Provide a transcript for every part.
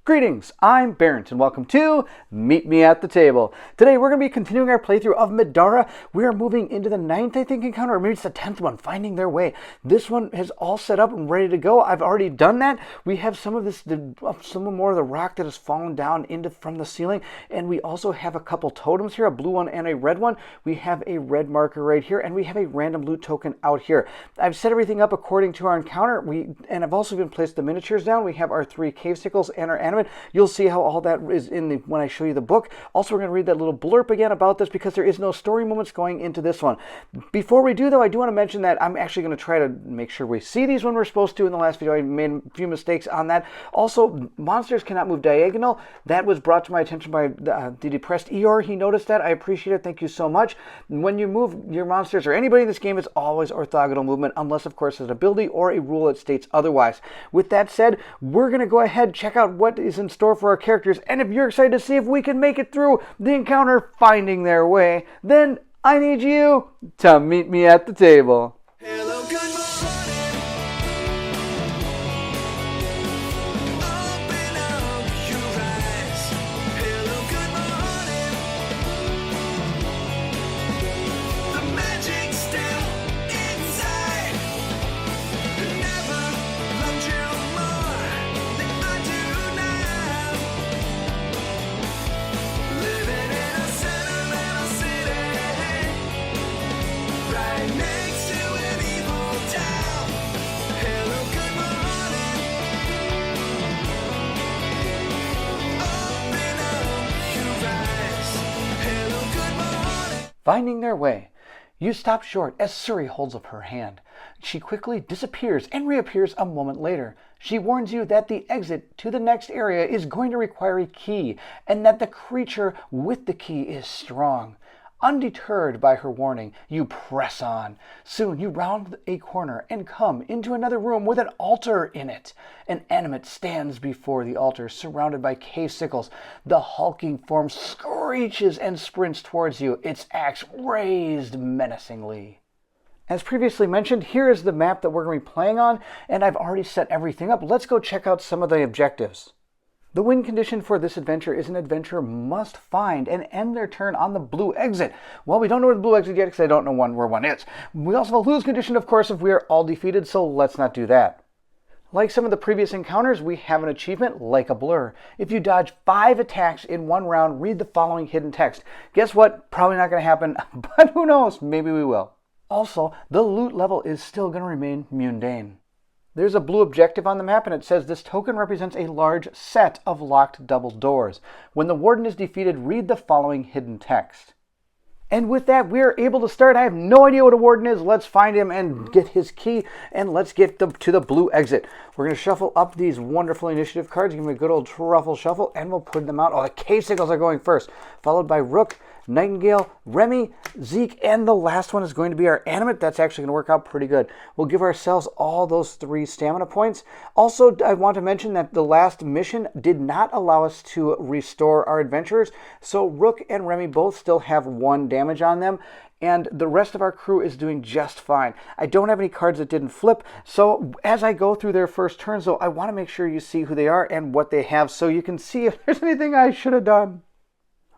Greetings, I'm Barrett, and welcome to Meet Me at the Table. Today we're going to be continuing our playthrough of Middara. We are moving into the 9th, I think, encounter, or maybe it's the 10th one, Finding Their Way. This one is all set up and ready to go. I've already done that. We have some more of the rock that has fallen down from the ceiling, and we also have a couple totems here, a blue one and a red one. We have a red marker right here, and we have a random loot token out here. I've set everything up according to our encounter, and I've also even placed the miniatures down. We have our 3 cave sickles and our animate. You'll see how all that is when I show you the book. Also, we're going to read that little blurb again about this because there is no story moments going into this one. Before we do, though, I do want to mention that I'm actually going to try to make sure we see these when we're supposed to. In the last video, I made a few mistakes on that. Also, monsters cannot move diagonal. That was brought to my attention by the depressed Eeyore. He noticed that. I appreciate it. Thank you so much. When you move your monsters or anybody in this game, it's always orthogonal movement, unless, of course, there's an ability or a rule that states otherwise. With that said, we're going to go ahead and check out what is in store for our characters, and if you're excited to see if we can make it through the encounter Finding Their Way, then I need you to meet me at the table. Hello, good morning. Open up your eyes. Hello, good morning. The magic's still inside. Never loved you more than I do now. Living in a sentimental city, right next to an evil town. Hello, good morning. Open up your eyes. Hello, good morning. Finding Their Way. You stop short as Suri holds up her hand. She quickly disappears and reappears a moment later. She warns you that the exit to the next area is going to require a key, and that the creature with the key is strong. Undeterred by her warning, you press on. Soon you round a corner and come into another room with an altar in it. An animate stands before the altar, surrounded by cave sickles. The hulking form screeches and sprints towards you, its axe raised menacingly. As previously mentioned, here is the map that we're going to be playing on, and I've already set everything up. Let's go check out some of the objectives. The win condition for this adventure is an adventurer must find and end their turn on the blue exit. Well, we don't know where the blue exit yet because I don't know where one is. We also have a lose condition, of course, if we are all defeated, so let's not do that. Like some of the previous encounters, we have an achievement like a blur. If you dodge 5 attacks in one round, read the following hidden text. Guess what? Probably not going to happen, but who knows? Maybe we will. Also, the loot level is still going to remain mundane. There's a blue objective on the map, and it says this token represents a large set of locked double doors. When the Warden is defeated, read the following hidden text. And with that, we are able to start. I have no idea what a Warden is. Let's find him and get his key, and let's get to the blue exit. We're going to shuffle up these wonderful initiative cards, give them a good old truffle shuffle, and we'll put them out. Oh, the cave sickles are going first, followed by Rook, Nightingale, Remy, Zeke, and the last one is going to be our animate. That's actually going to work out pretty good. We'll give ourselves all those 3 stamina points. Also, I want to mention that the last mission did not allow us to restore our adventurers, so Rook and Remy both still have 1 damage on them, and the rest of our crew is doing just fine. I don't have any cards that didn't flip, so as I go through their first turns, though, I want to make sure you see who they are and what they have so you can see if there's anything I should have done.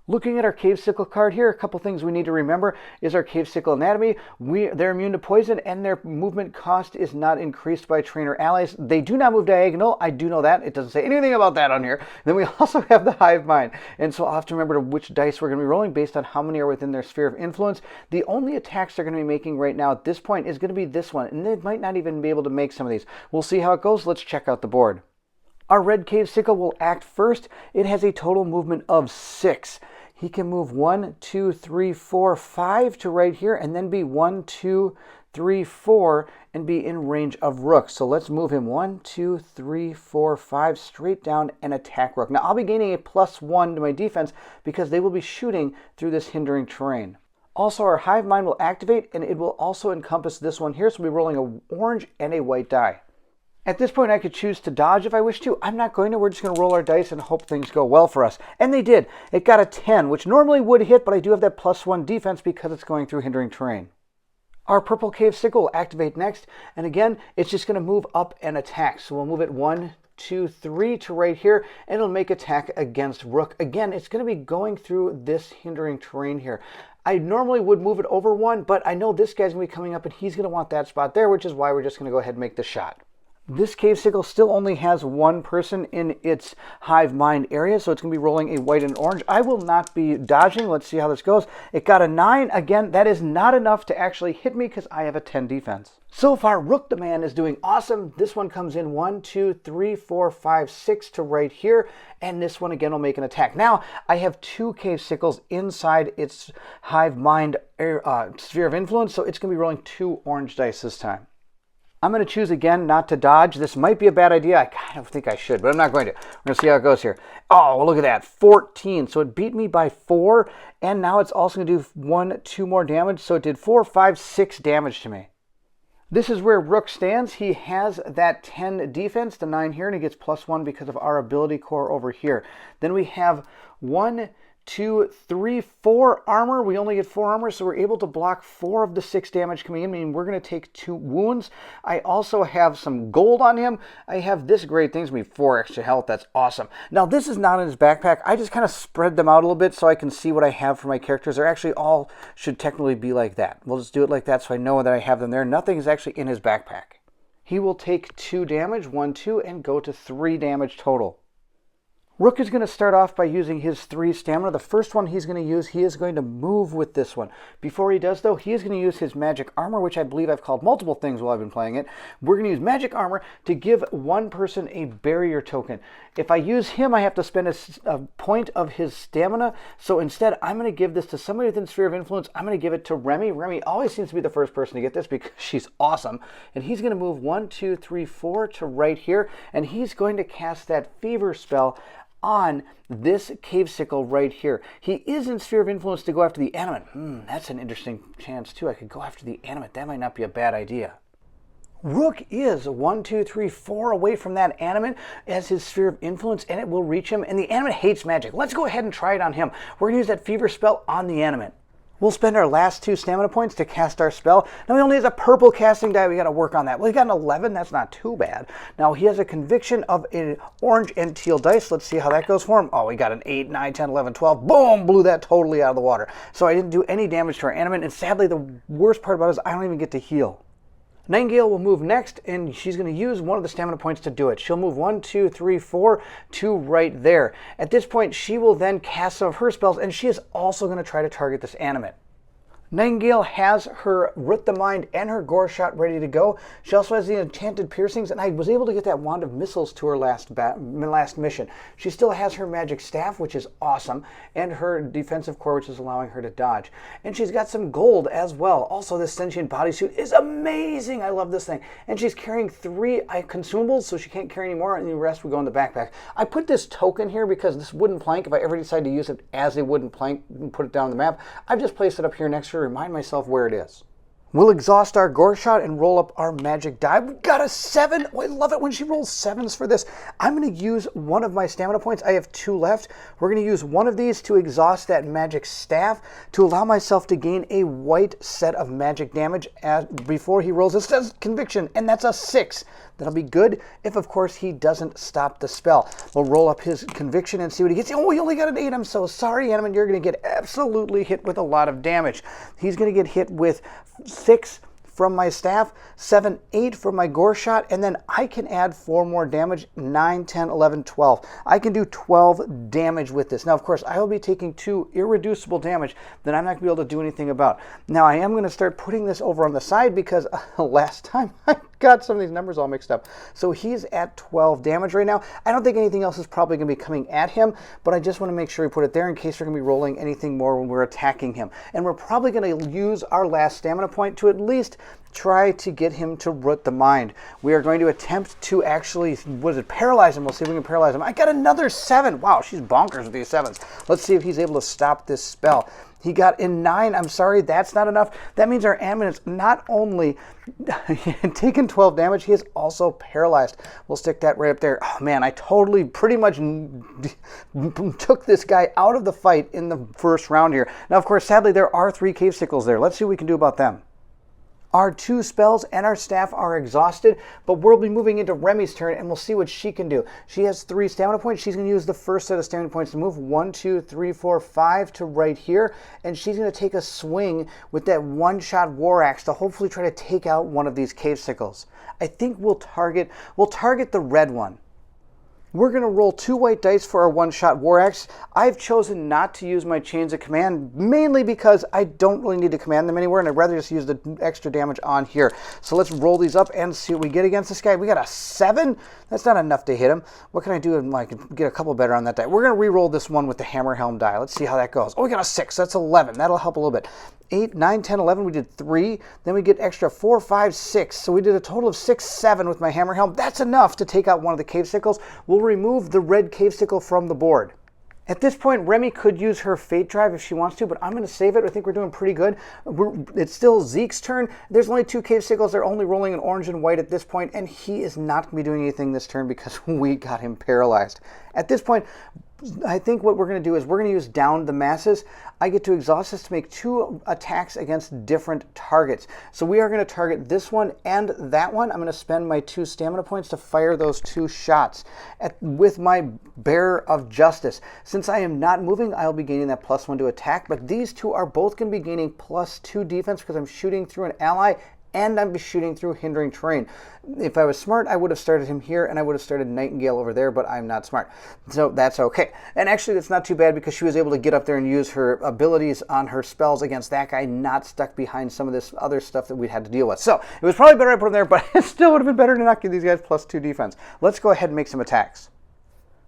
Looking at our cave sickle card here, a couple things we need to remember is our cave sickle anatomy. They're immune to poison, and their movement cost is not increased by trainer allies. They do not move diagonal. I do know that. It doesn't say anything about that on here. Then we also have the hive mind, and so I'll have to remember which dice we're going to be rolling based on how many are within their sphere of influence. The only attacks they're going to be making right now at this point is going to be this one, and they might not even be able to make some of these. We'll see how it goes. Let's check out the board. Our red cave sickle will act first. It has a total movement of 6. He can move 1, 2, 3, 4, 5 to right here, and then be 1, 2, 3, 4, and be in range of Rook. So let's move him 1, 2, 3, 4, 5 straight down and attack Rook. Now I'll be gaining a +1 to my defense because they will be shooting through this hindering terrain. Also, our hive mind will activate, and it will also encompass this one here. So we'll be rolling an orange and a white die. At this point, I could choose to dodge if I wish to. I'm not going to. We're just going to roll our dice and hope things go well for us. And they did. It got a 10, which normally would hit, but I do have that +1 defense because it's going through hindering terrain. Our purple cave sickle will activate next, and again, it's just going to move up and attack. So we'll move it 1, 2, 3 to right here, and it'll make attack against Rook. Again, it's going to be going through this hindering terrain here. I normally would move it over 1, but I know this guy's going to be coming up and he's going to want that spot there, which is why we're just going to go ahead and make the shot. This cave sickle still only has one person in its hive mind area, so it's going to be rolling a white and orange. I will not be dodging. Let's see how this goes. It got a 9. Again, that is not enough to actually hit me because I have a 10 defense. So far, Rook the Man is doing awesome. This one comes in 1, 2, 3, 4, 5, 6 to right here, and this one again will make an attack. Now, I have 2 cave sickles inside its hive mind sphere of influence, so it's going to be rolling 2 orange dice this time. I'm going to choose again not to dodge. This might be a bad idea. I kind of think I should, but I'm not going to. We're going to see how it goes here. Oh, look at that. 14. So it beat me by 4, and now it's also going to do 1, 2 more damage. So it did 4, 5, 6 damage to me. This is where Rook stands. He has that 10 defense, the 9 here, and he gets +1 because of our ability core over here. Then we have 1, 2, 3, 4 armor. We only get 4 armor, so we're able to block 4 of the 6 damage coming in, meaning we're going to take 2 wounds. I also have some gold on him. I have this great thing. It's going to be 4 extra health. That's awesome. Now, this is not in his backpack. I just kind of spread them out a little bit so I can see what I have for my characters. They're actually all should technically be like that. We'll just do it like that so I know that I have them there. Nothing is actually in his backpack. He will take 2 damage, 1, 2, and go to 3 damage total. Rook is going to start off by using his 3 stamina. The first one he's going to use, he is going to move with this one. Before he does, though, he is going to use his magic armor, which I believe I've called multiple things while I've been playing it. We're going to use magic armor to give one person a barrier token. If I use him, I have to spend a point of his stamina. So instead, I'm going to give this to somebody within Sphere of Influence. I'm going to give it to Remy. Remy always seems to be the first person to get this because she's awesome. And he's going to move 1, 2, 3, 4 to right here. And he's going to cast that fever spell on this cave sickle right here. He is in Sphere of Influence to go after the animate. That's an interesting chance too. I could go after the animate. That might not be a bad idea. Rook is 1, 2, 3, 4 away from that animate as his Sphere of Influence, and it will reach him. And the animate hates magic. Let's go ahead and try it on him. We're going to use that fever spell on the animate. We'll spend our last 2 stamina points to cast our spell. Now he only has a purple casting die. We got to work on that. Well, he got an 11. That's not too bad. Now he has a conviction of an orange and teal dice. Let's see how that goes for him. Oh, we got an 8, 9, 10, 11, 12. Boom! Blew that totally out of the water. So I didn't do any damage to our animate. And sadly, the worst part about it is I don't even get to heal. Nightingale will move next, and she's going to use one of the stamina points to do it. She'll move 1, 2, 3, 4 to right there. At this point, she will then cast some of her spells, and she is also going to try to target this animate. Nightingale has her Root the Mind and her Gore Shot ready to go. She also has the Enchanted Piercings, and I was able to get that Wand of Missiles to her last mission. She still has her Magic Staff, which is awesome, and her Defensive Core, which is allowing her to dodge. And she's got some gold as well. Also, this Sentient Bodysuit is amazing. I love this thing. And she's carrying 3 consumables, so she can't carry any more, and the rest will go in the backpack. I put this token here because this wooden plank, if I ever decide to use it as a wooden plank and put it down on the map, I've just placed it up here next to her. Remind myself where it is. We'll exhaust our Gore Shot and roll up our magic die. We got a 7. Oh, I love it when she rolls 7s for this. I'm going to use one of my stamina points. I have 2 left. We're going to use one of these to exhaust that magic staff to allow myself to gain a white set of magic damage before he rolls his conviction, and that's a 6. That'll be good if, of course, he doesn't stop the spell. We'll roll up his conviction and see what he gets. Oh, he only got an 8. I'm so sorry, Animate. You're going to get absolutely hit with a lot of damage. He's going to get hit with 6 from my staff, 7, 8 from my Gore Shot, and then I can add 4 more damage, 9, 10, 11, 12. I can do 12 damage with this. Now, of course, I will be taking 2 irreducible damage that I'm not going to be able to do anything about. Now, I am going to start putting this over on the side because last time I got some of these numbers all mixed up. So he's at 12 damage right now. I don't think anything else is probably going to be coming at him, but I just want to make sure we put it there in case we're going to be rolling anything more when we're attacking him. And we're probably going to use our last stamina point to at least try to get him to Root the Mind. We are going to attempt to actually, paralyze him. We'll see if we can paralyze him. I got another 7. Wow, she's bonkers with these 7s. Let's see if he's able to stop this spell. He got a 9. I'm sorry, that's not enough. That means our animate is not only taken 12 damage, he is also paralyzed. We'll stick that right up there. Oh man, I totally pretty much took this guy out of the fight in the first round here. Now, of course, sadly, there are 3 cave sickles there. Let's see what we can do about them. Our 2 spells and our staff are exhausted, but we'll be moving into Remy's turn, and we'll see what she can do. She has 3 stamina points. She's going to use the first set of stamina points to move 1, 2, 3, 4, 5 to right here, and she's going to take a swing with that one-shot war axe to hopefully try to take out one of these cave sickles. I think we'll target the red one. We're going to roll 2 white dice for our one-shot war axe. I've chosen not to use my chains of command, mainly because I don't really need to command them anywhere, and I'd rather just use the extra damage on here. So let's roll these up and see what we get against this guy. We got a 7. That's not enough to hit him. What can I do if I can get a couple better on that die? We're going to re-roll this one with the hammer helm die. Let's see how that goes. Oh, we got a 6. That's 11. That'll help a little bit. 8, 9, 10, 11, we did 3. Then we get extra 4, 5, 6. So we did a total of 6, 7 with my hammer helm. That's enough to take out one of the cave sickles. We'll remove the red cave sickle from the board. At this point, Remy could use her Fate Drive if she wants to, but I'm going to save it. I think we're doing pretty good. It's still Zeke's turn. There's only 2 cave sickles. They're only rolling an orange and white at this point, and he is not going to be doing anything this turn because we got him paralyzed. At this point, I think what we're going to do is we're going to use Down the Masses. I get to exhaust this to make 2 attacks against different targets. So we are going to target this one and that one. I'm going to spend my 2 stamina points to fire those 2 shots with my Bearer of Justice. Since I am not moving, I'll be gaining that +1 to attack, but these 2 are both going to be gaining +2 defense because I'm shooting through an ally and I'm shooting through hindering terrain. If I was smart, I would have started him here, and I would have started Nightingale over there, but I'm not smart. So that's okay. And actually, that's not too bad because she was able to get up there and use her abilities on her spells against that guy, not stuck behind some of this other stuff that we'd had to deal with. So it was probably better I put him there, but it still would have been better to not give these guys +2 defense. Let's go ahead and make some attacks.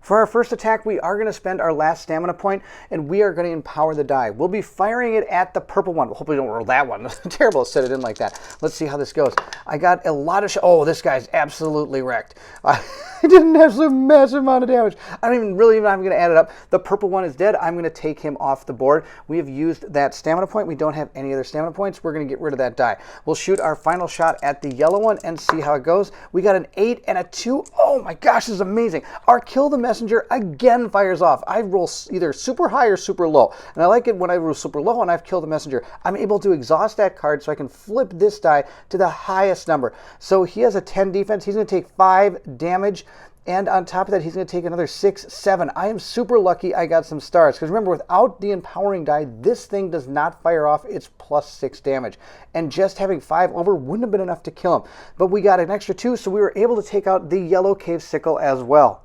For our first attack, we are going to spend our last stamina point, and we are going to empower the die. We'll be firing it at the purple one. Hopefully don't roll that one. It's terrible to set it in like that. Let's see how this goes. I got a lot of oh, this guy's absolutely wrecked. I did an absolute massive amount of damage. I don't even really, I'm going to add it up. The purple one is dead. I'm going to take him off the board. We have used that stamina point. We don't have any other stamina points. We're going to get rid of that die. We'll shoot our final shot at the yellow one and see how it goes. We got an 8 and a 2. Oh my gosh, this is amazing. Our Kill the Messenger again fires off. I roll either super high or super low. And I like it when I roll super low and I've killed the messenger. I'm able to exhaust that card so I can flip this die to the highest number. So he has a 10 defense. He's going to take 5 damage. And on top of that, he's going to take another 6, 7. I am super lucky I got some stars. Because remember, without the empowering die, this thing does not fire off its +6 damage. And just having 5 over wouldn't have been enough to kill him. But we got an extra 2, so we were able to take out the yellow cave sickle as well.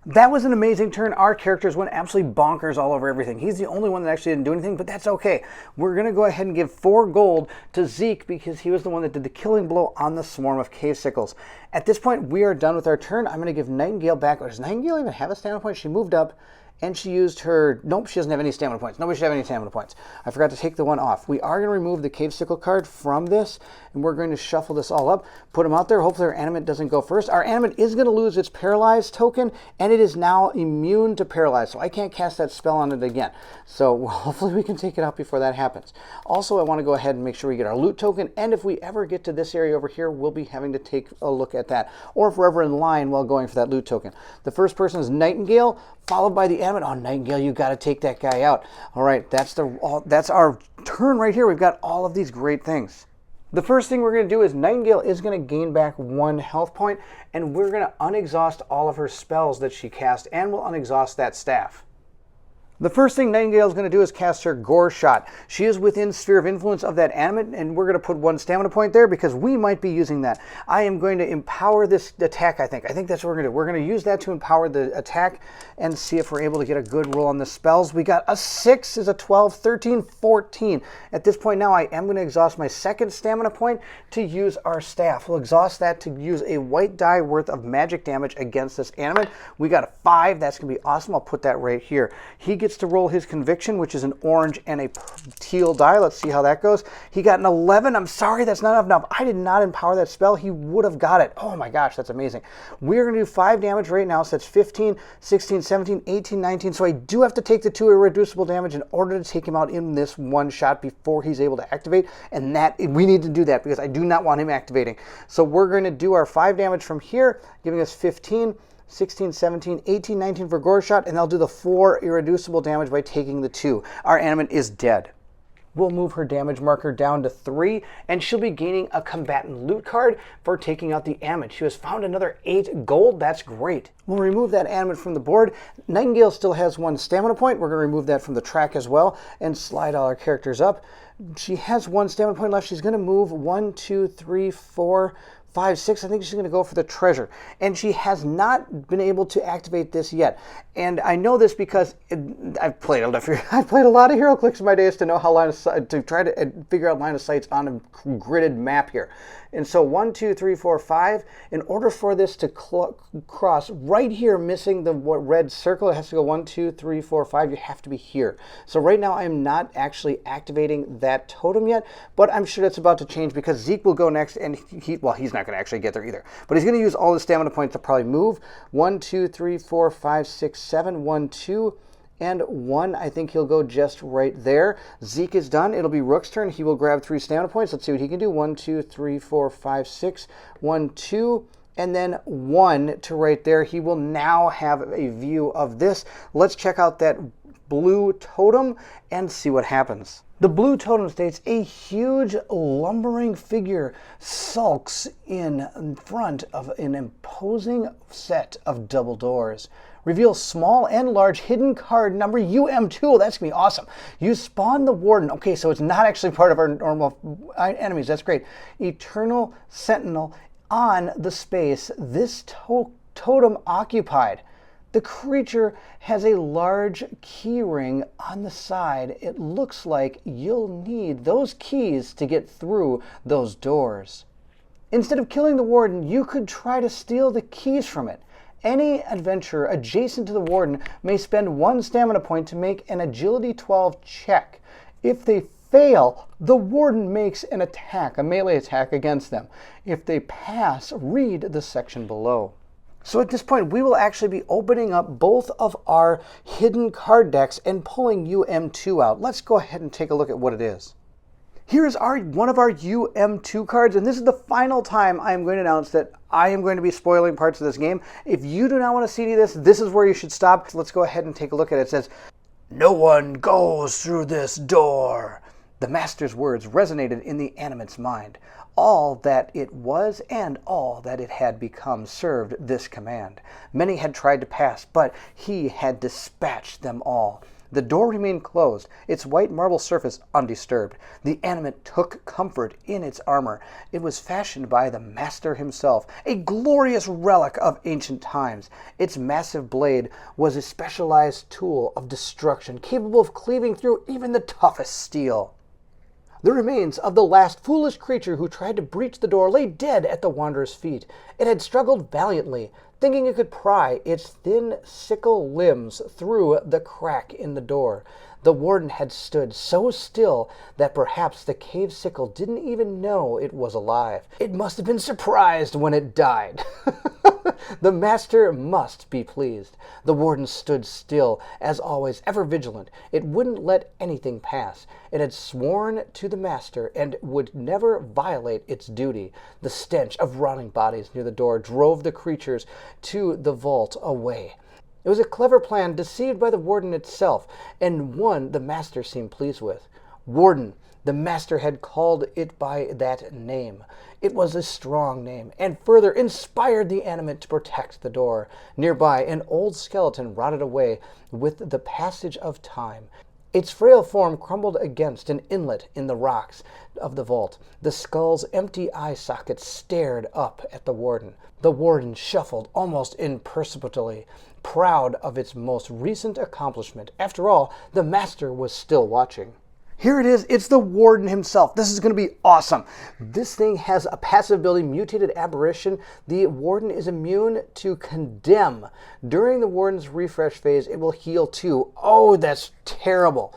That was an amazing turn. Our characters went absolutely bonkers all over everything. He's the only one that actually didn't do anything, but that's okay. We're going to go ahead and give 4 gold to Zeke because he was the one that did the killing blow on the swarm of cave sickles. At this point, we are done with our turn. I'm going to give Nightingale back. Does Nightingale even have a stamina point? She moved up. And she used her... Nope, she doesn't have any stamina points. Nobody should have any stamina points. I forgot to take the one off. We are going to remove the Cave Sickle card from this, and we're going to shuffle this all up, put them out there. Hopefully our animate doesn't go first. Our animate is going to lose its Paralyzed token, and it is now immune to Paralyze, so I can't cast that spell on it again. So hopefully we can take it out before that happens. Also, I want to go ahead and make sure we get our loot token, and if we ever get to this area over here, we'll be having to take a look at that, or if we're ever in line while going for that loot token. The first person is Nightingale, followed by the animate. Oh, Nightingale, you got to take that guy out. All right, that's our turn right here. We've got all of these great things. The first thing we're going to do is Nightingale is going to gain back 1 health point, and we're going to unexhaust all of her spells that she cast, and we'll unexhaust that staff. The first thing Nightingale is going to do is cast her Gore Shot. She is within sphere of influence of that animate, and we're going to put 1 stamina point there because we might be using that. I am going to empower this attack, I think. I think that's what we're going to do. We're going to use that to empower the attack and see if we're able to get a good roll on the spells. We got a 6, is a 12, 13, 14. At this point now, I am going to exhaust my 2nd stamina point to use our staff. We'll exhaust that to use a white die worth of magic damage against this animate. We got a 5. That's going to be awesome. I'll put that right here. He gets to roll his conviction, which is an orange and a teal die. Let's see how that goes. He got an 11. I'm sorry, that's not enough. I did not empower that spell. He would have got it. Oh my gosh, that's amazing. We're going to do 5 damage right now. So that's 15, 16, 17, 18, 19. So I do have to take the 2 irreducible damage in order to take him out in this one shot before he's able to activate. And that we need to do that because I do not want him activating. So we're going to do our 5 damage from here, giving us 15, 16, 17, 18, 19 for Gore Shot, and they'll do the 4 irreducible damage by taking the 2. Our animate is dead. will move her damage marker down to 3, and she'll be gaining a combatant loot card for taking out the animate. She has found another 8 gold. That's great. We'll remove that animate from the board. Nightingale still has 1 stamina point. We're going to remove that from the track as well and slide all our characters up. She has 1 stamina point left. She's going to move 1, 2, 3, 4, 5, 6. I think she's going to go for the treasure. And she has not been able to activate this yet. And I know this because I've played a lot of HeroClix in my days to know how to try to figure out line of sights on a gridded map here. And so 1, 2, 3, 4, 5. In order for this to cross right here, missing the red circle, it has to go 1, 2, 3, 4, 5. You have to be here. So right now I am not actually activating that totem yet, but I'm sure that's about to change because Zeke will go next, and he's not going to actually get there either. But he's going to use all his stamina points to probably move. 1, 2, 3, 4, 5, 6, 7. 1, 2. And 1, I think he'll go just right there. Zeke is done. It'll be Rook's turn. He will grab 3 stamina points. Let's see what he can do. 1, 2, 3, 4, 5, 6. 1, 2, and then 1 to right there. He will now have a view of this. Let's check out that blue totem and see what happens. The blue totem states a huge lumbering figure sulks in front of an imposing set of double doors. Reveal small and large hidden card number UM2. That's going to be awesome. You spawn the Warden. Okay, so it's not actually part of our normal enemies. That's great. Eternal Sentinel on the space this totem occupied. The creature has a large key ring on the side. It looks like you'll need those keys to get through those doors. Instead of killing the Warden, you could try to steal the keys from it. Any adventurer adjacent to the Warden may spend 1 stamina point to make an Agility 12 check. If they fail, the Warden makes an attack, a melee attack against them. If they pass, read the section below. So at this point, we will actually be opening up both of our hidden card decks and pulling UM2 out. Let's go ahead and take a look at what it is. Here is one of our UM2 cards, and this is the final time I am going to announce that I am going to be spoiling parts of this game. If you do not want to see this, this is where you should stop. Let's go ahead and take a look at it. It says, "No one goes through this door." The Master's words resonated in the animate's mind. All that it was and all that it had become served this command. Many had tried to pass, but he had dispatched them all. The door remained closed, its white marble surface undisturbed. The animate took comfort in its armor. It was fashioned by the Master himself, a glorious relic of ancient times. Its massive blade was a specialized tool of destruction, capable of cleaving through even the toughest steel. The remains of the last foolish creature who tried to breach the door lay dead at the Wanderer's feet. It had struggled valiantly, thinking it could pry its thin sickle limbs through the crack in the door. The Warden had stood so still that perhaps the cave sickle didn't even know it was alive. It must have been surprised when it died. The Master must be pleased. The Warden stood still, as always, ever vigilant. It wouldn't let anything pass. It had sworn to the Master and would never violate its duty. The stench of rotting bodies near the door drove the creatures to the vault away. It was a clever plan, deceived by the Warden itself, and one the Master seemed pleased with. Warden. The Master had called it by that name. It was a strong name, and further inspired the animate to protect the door. Nearby, an old skeleton rotted away with the passage of time. Its frail form crumbled against an inlet in the rocks of the vault. The skull's empty eye sockets stared up at the Warden. The Warden shuffled almost imperceptibly, proud of its most recent accomplishment. After all, the Master was still watching. Here it is. It's the Warden himself. This is going to be awesome. This thing has a passive ability, Mutated Aberration. The Warden is immune to Condemn. During the Warden's refresh phase, it will heal 2. Oh, that's terrible.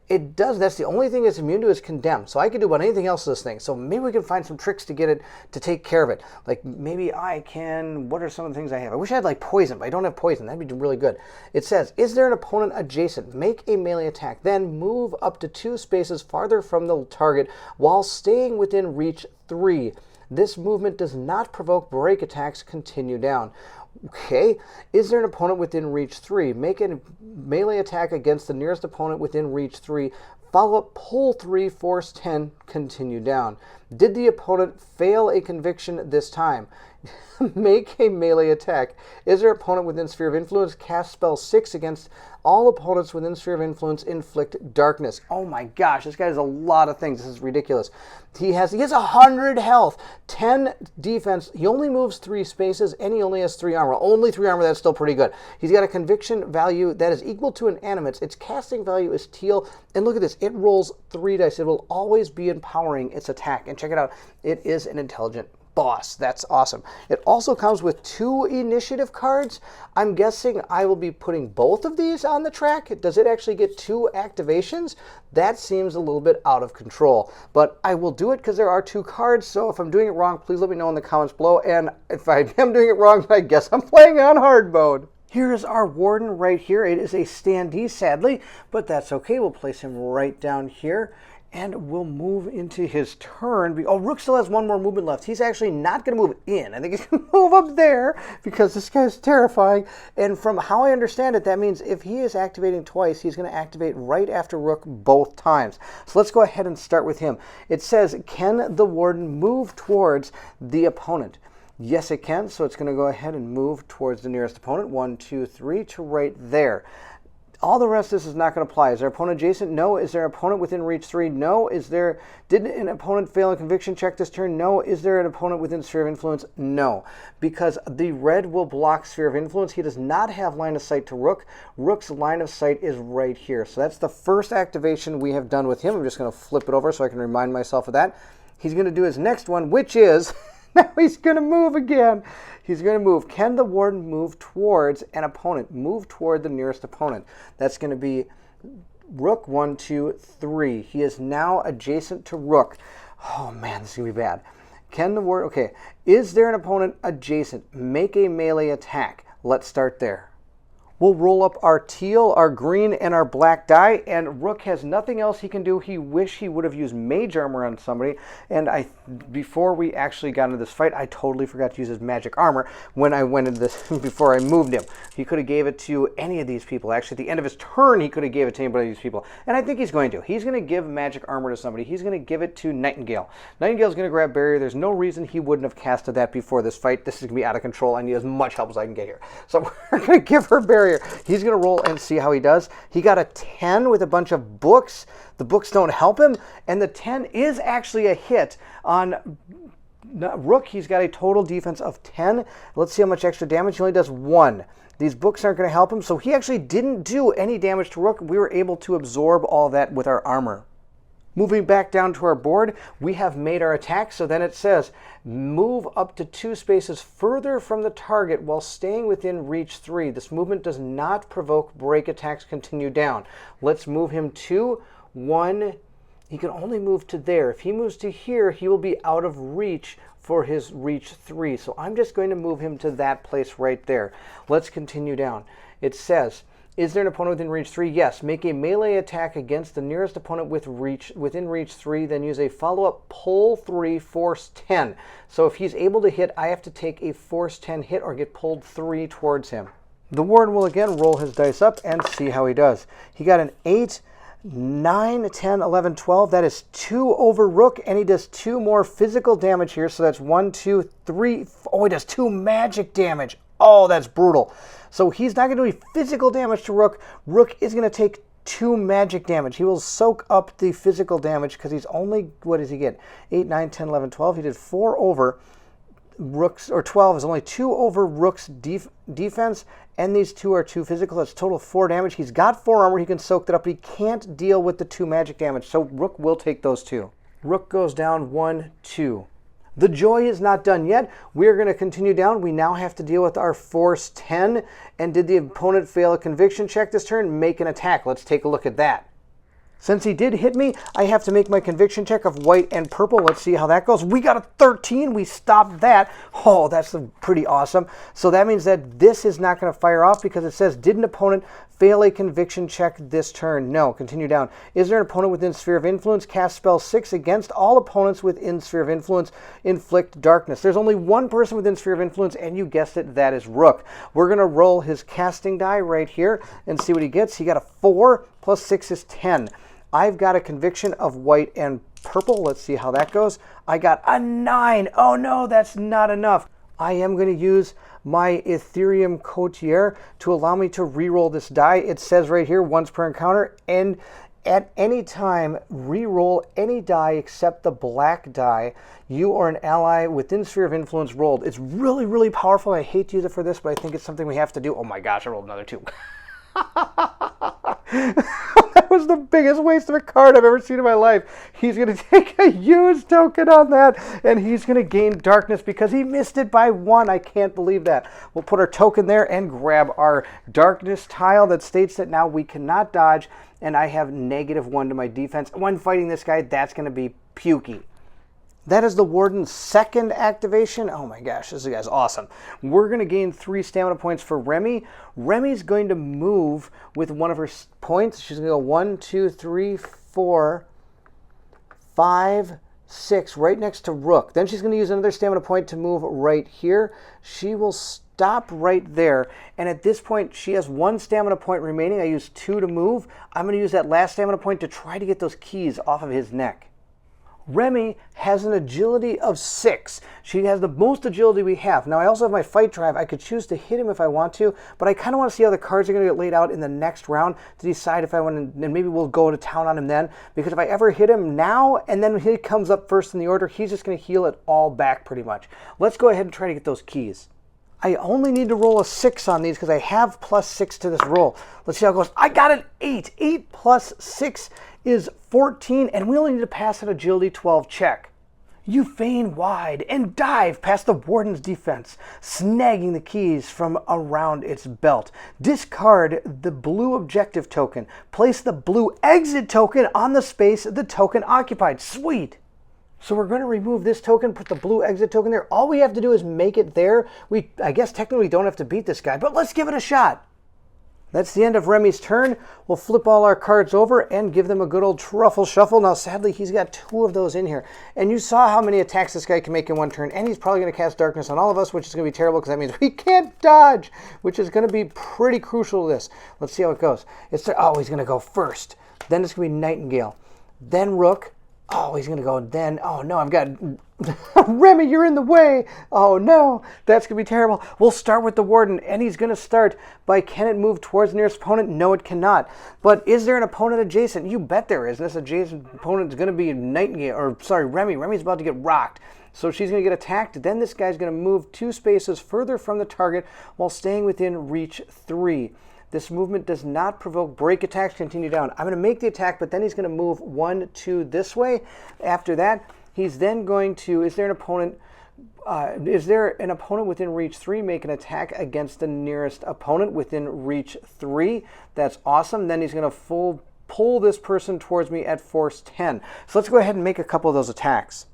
It does. That's the only thing it's immune to is Condemn. So I can do about anything else to this thing. So maybe we can find some tricks to get it to take care of it. Like maybe I can. What are some of the things I have? I wish I had like poison, but I don't have poison. That'd be really good. It says, is there an opponent adjacent? Make a melee attack. Then move up to 2 spaces farther from the target while staying within reach 3. This movement does not provoke break attacks. Continue down. Okay, is there an opponent within reach 3? Make a melee attack against the nearest opponent within reach 3 Follow up, pull 3, force 10, continue down. Did the opponent fail a conviction this time? Make a melee attack. Is their opponent within sphere of influence? Cast spell 6 against all opponents within sphere of influence. Inflict darkness. Oh my gosh, this guy has a lot of things. This is ridiculous. He has 100 health, 10 defense. He only moves 3 spaces, and he only has 3 armor. Only 3 armor. That's still pretty good. He's got a conviction value that is equal to an animate's. Its casting value is teal. And look at this. It rolls 3 dice. It will always be empowering its attack. And check it out. It is an intelligent boss. That's awesome. It also comes with 2 initiative cards. I'm guessing I will be putting both of these on the track. Does it actually get 2 activations? That seems a little bit out of control, but I will do it because there are 2 cards. So if I'm doing it wrong, please let me know in the comments below. And if I am doing it wrong, I guess I'm playing on hard mode. Here is our Warden right here. It is a standee, sadly, but that's okay. We'll place him right down here. And we'll move into his turn. Oh, Rook still has 1 more movement left. He's actually not going to move in. I think he's going to move up there because this guy's terrifying. And from how I understand it, that means if he is activating twice, he's going to activate right after Rook both times. So let's go ahead and start with him. It says, can the Warden move towards the opponent? Yes, it can. So it's going to go ahead and move towards the nearest opponent. 1, 2, 3 to right there. All the rest of this is not going to apply. Is their opponent adjacent? No. Is their opponent within reach 3? No. Did an opponent fail a conviction check this turn? No. Is there an opponent within sphere of influence? No. Because the red will block sphere of influence. He does not have line of sight to Rook. Rook's line of sight is right here. So that's the first activation we have done with him. I'm just going to flip it over so I can remind myself of that. He's going to do his next one, which is... Now he's going to move again. He's going to move. Can the Warden move towards an opponent? Move toward the nearest opponent. That's going to be Rook, 1, 2, 3. He is now adjacent to Rook. Oh man, this is going to be bad. Can the Warden... Okay. Is there an opponent adjacent? Make a melee attack. Let's start there. We'll roll up our teal, our green, and our black die, and Rook has nothing else he can do. He wish he would have used mage armor on somebody, and before we actually got into this fight, I totally forgot to use his magic armor when I went into this, before I moved him. He could have gave it to any of these people. Actually, at the end of his turn, he could have gave it to anybody of these people, and I think he's going to. He's going to give magic armor to somebody. He's going to give it to Nightingale. Nightingale's going to grab barrier. There's no reason he wouldn't have casted that before this fight. This is going to be out of control. I need as much help as I can get here. So we're going to give her barrier. He's going to roll and see how he does. He got a 10 with a bunch of books. The books don't help him, and the 10 is actually a hit on Rook. He's got a total defense of 10. Let's see how much extra damage. He only does 1. These books aren't going to help him, so he actually didn't do any damage to Rook. We were able to absorb all that with our armor. Moving back down to our board, we have made our attack, so then it says, move up to 2 spaces further from the target while staying within reach 3. This movement does not provoke break attacks. Continue down. Let's move him to 1. He can only move to there. If he moves to here, he will be out of reach for his reach 3. So I'm just going to move him to that place right there. Let's continue down. It says... Is there an opponent within reach 3? Yes. Make a melee attack against the nearest opponent within reach 3, then use a follow-up pull 3, force 10. So if he's able to hit, I have to take a force 10 hit or get pulled 3 towards him. The Warden will again roll his dice up and see how he does. He got an 8, 9, 10, 11, 12. That is 2 over Rook, and he does 2 more physical damage here. So that's 1, 2, 3. Oh, he does 2 magic damage. Oh, that's brutal. So he's not going to do any physical damage to Rook. Rook is going to take 2 magic damage. He will soak up the physical damage because he's only, what does he get? 8, 9, 10, 11, 12. He did 4 over Rook's, or 12 is only 2 over Rook's defense, and these 2 are 2 physical. That's total 4 damage. He's got 4 armor. He can soak that up, but he can't deal with the 2 magic damage. So Rook will take those 2. Rook goes down 1, 2. The joy is not done yet. We're going to continue down. We now have to deal with our force 10. And did the opponent fail a conviction check this turn? Make an attack. Let's take a look at that. Since he did hit me, I have to make my conviction check of white and purple. Let's see how that goes. We got a 13. We stopped that. Oh, that's pretty awesome. So that means that this is not going to fire off because it says, did an opponent fail a conviction check this turn? No. Continue down. Is there an opponent within sphere of influence? Cast spell 6 against all opponents within sphere of influence. Inflict darkness. There's only one person within sphere of influence, and you guessed it, that is Rook. We're going to roll his casting die right here and see what he gets. He got a 4 plus 6 is 10. I've got a conviction of white and purple. Let's see how that goes. I got a 9. Oh no, that's not enough. I am going to use my Ethereum Cotier to allow me to re-roll this die. It says right here, once per encounter, and at any time, re-roll any die except the black die you or an ally within sphere of influence rolled. It's really, really powerful. I hate to use it for this, but I think it's something we have to do. Oh my gosh, I rolled another 2. That was the biggest waste of a card I've ever seen in my life. He's going to take a use token on that, and he's going to gain darkness because he missed it by 1. I can't believe that. We'll put our token there and grab our darkness tile that states that now we cannot dodge, and I have -1 to my defense. When fighting this guy, that's going to be pukey. That is the Warden's second activation. Oh my gosh, this guy's awesome. We're going to gain 3 stamina points for Remy. Remy's going to move with one of her points. She's going to go 1, 2, 3, 4, 5, 6, right next to Rook. Then she's going to use another stamina point to move right here. She will stop right there. And at this point, she has 1 stamina point remaining. I used 2 to move. I'm going to use that last stamina point to try to get those keys off of his neck. Remy has an agility of 6. She has the most agility we have. Now, I also have my fight drive. I could choose to hit him if I want to, but I kind of want to see how the cards are going to get laid out in the next round to decide if I want to, and maybe we'll go to town on him then, because if I ever hit him now and then he comes up first in the order, he's just going to heal it all back pretty much. Let's go ahead and try to get those keys. I only need to roll a 6 on these because I have +6 to this roll. Let's see how it goes. I got an 8. 8 plus 6 is 14, and we only need to pass an agility 12 check. You feign wide and dive past the Warden's defense, snagging the keys from around its belt. Discard the blue objective token. Place the blue exit token on the space the token occupied. Sweet! So we're going to remove this token, put the blue exit token there. All we have to do is make it there. I guess technically don't have to beat this guy, but let's give it a shot. That's the end of Remy's turn. We'll flip all our cards over and give them a good old truffle shuffle. Now, sadly, he's got 2 of those in here. And you saw how many attacks this guy can make in 1 turn. And he's probably going to cast darkness on all of us, which is going to be terrible because that means we can't dodge, which is going to be pretty crucial to this. Let's see how it goes. Oh, he's going to go first. Then it's going to be Nightingale. Then Rook. Oh, he's going to go then. Oh, no, I've got... Remy, you're in the way. Oh, no, that's going to be terrible. We'll start with the Warden, and he's going to start by, can it move towards the nearest opponent? No, it cannot. But is there an opponent adjacent? You bet there is. This adjacent opponent is going to be Remy. Remy's about to get rocked. So she's going to get attacked. Then this guy's going to move 2 spaces further from the target while staying within reach 3. This movement does not provoke break attacks. Continue down. I'm going to make the attack, but then he's going to move 1, 2 this way. After that, he's then going to, is there an opponent within reach 3? Make an attack against the nearest opponent within reach 3. That's awesome. Then he's going to pull this person towards me at force 10. So let's go ahead and make a couple of those attacks.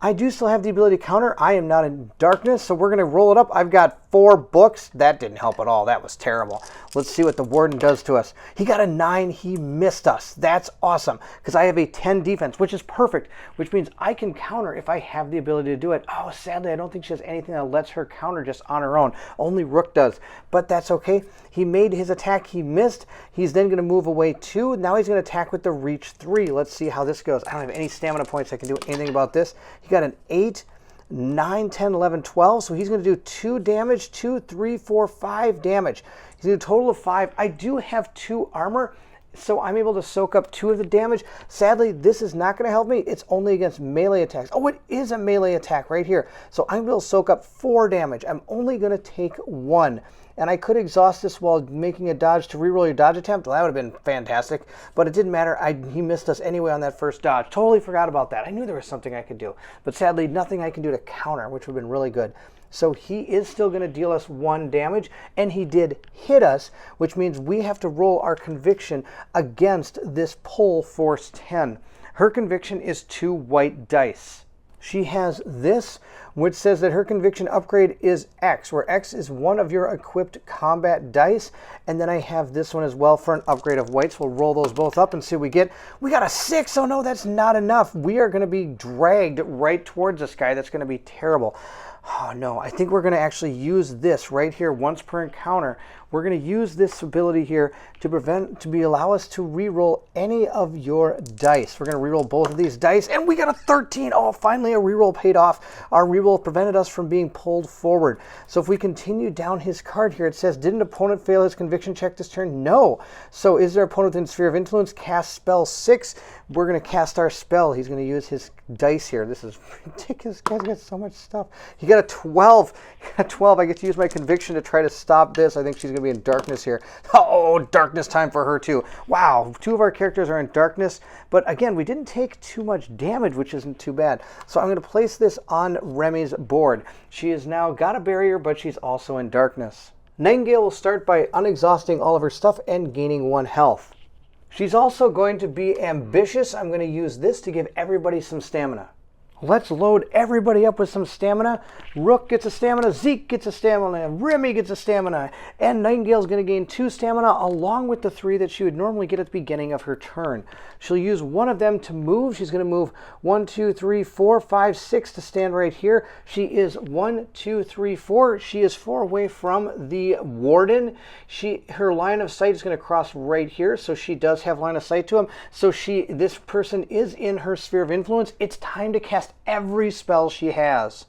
I do still have the ability to counter. I am not in darkness, so we're going to roll it up. I've got 4 books. That didn't help at all. That was terrible. Let's see what the Warden does to us. He got a 9. He missed us. That's awesome, because I have a 10 defense, which is perfect, which means I can counter if I have the ability to do it. Oh, sadly, I don't think she has anything that lets her counter just on her own. Only Rook does, but that's okay. He made his attack. He missed. He's then going to move away 2. Now he's going to attack with the reach 3. Let's see how this goes. I don't have any stamina points. I can do anything about this. He got an 8, 9, 10, 11, 12. So he's going to do 2 damage, 2, 3, 4, 5 damage. He's going to do a total of 5. I do have 2 armor, so I'm able to soak up 2 of the damage. Sadly, this is not going to help me. It's only against melee attacks. Oh, it is a melee attack right here. So I'm able to soak up 4 damage. I'm only going to take 1. And I could exhaust this while making a dodge to reroll your dodge attempt. Well, that would have been fantastic, but it didn't matter. He missed us anyway on that first dodge. Totally forgot about that. I knew there was something I could do, but sadly, nothing I can do to counter, which would have been really good. So he is still going to deal us 1 damage, and he did hit us, which means we have to roll our conviction against this pull force 10. Her conviction is 2 white dice. She has this, which says that her conviction upgrade is X, where X is one of your equipped combat dice. And then I have this one as well for an upgrade of whites. We'll roll those both up and see what we get. We got a 6. Oh no, that's not enough. We are going to be dragged right towards this guy. That's going to be terrible. Oh no, I think we're going to actually use this right here once per encounter. we're going to use this ability here to allow us to re-roll any of your dice. We're going to re-roll both of these dice, and we got a 13. Oh, finally a re-roll paid off. Our re-roll prevented us from being pulled forward. So if we continue down his card here, it says, did an opponent fail his conviction check this turn? No. So is their opponent within sphere of influence? Cast spell 6. We're going to cast our spell. He's going to use his dice here. This is ridiculous. This guy's got so much stuff. He got a 12. He got a 12. I get to use my conviction to try to stop this. I think she's going to be in darkness here. Oh, darkness time for her too. Wow, 2 of our characters are in darkness. But again, we didn't take too much damage, which isn't too bad. So I'm going to place this on Remy's board. She has now got a barrier, but she's also in darkness. Nightingale will start by unexhausting all of her stuff and gaining 1 health. She's also going to be ambitious. I'm going to use this to give everybody some stamina. Let's load everybody up with some stamina. Rook gets a stamina, Zeke gets a stamina, Remy gets a stamina, and Nightingale's going to gain 2 stamina along with the 3 that she would normally get at the beginning of her turn. She'll use one of them to move. She's going to move 1, 2, 3, 4, 5, 6 to stand right here. She is 1, 2, 3, 4. She is 4 away from the Warden. Her line of sight is going to cross right here, so she does have line of sight to him. So this person is in her sphere of influence. It's time to cast every spell she has.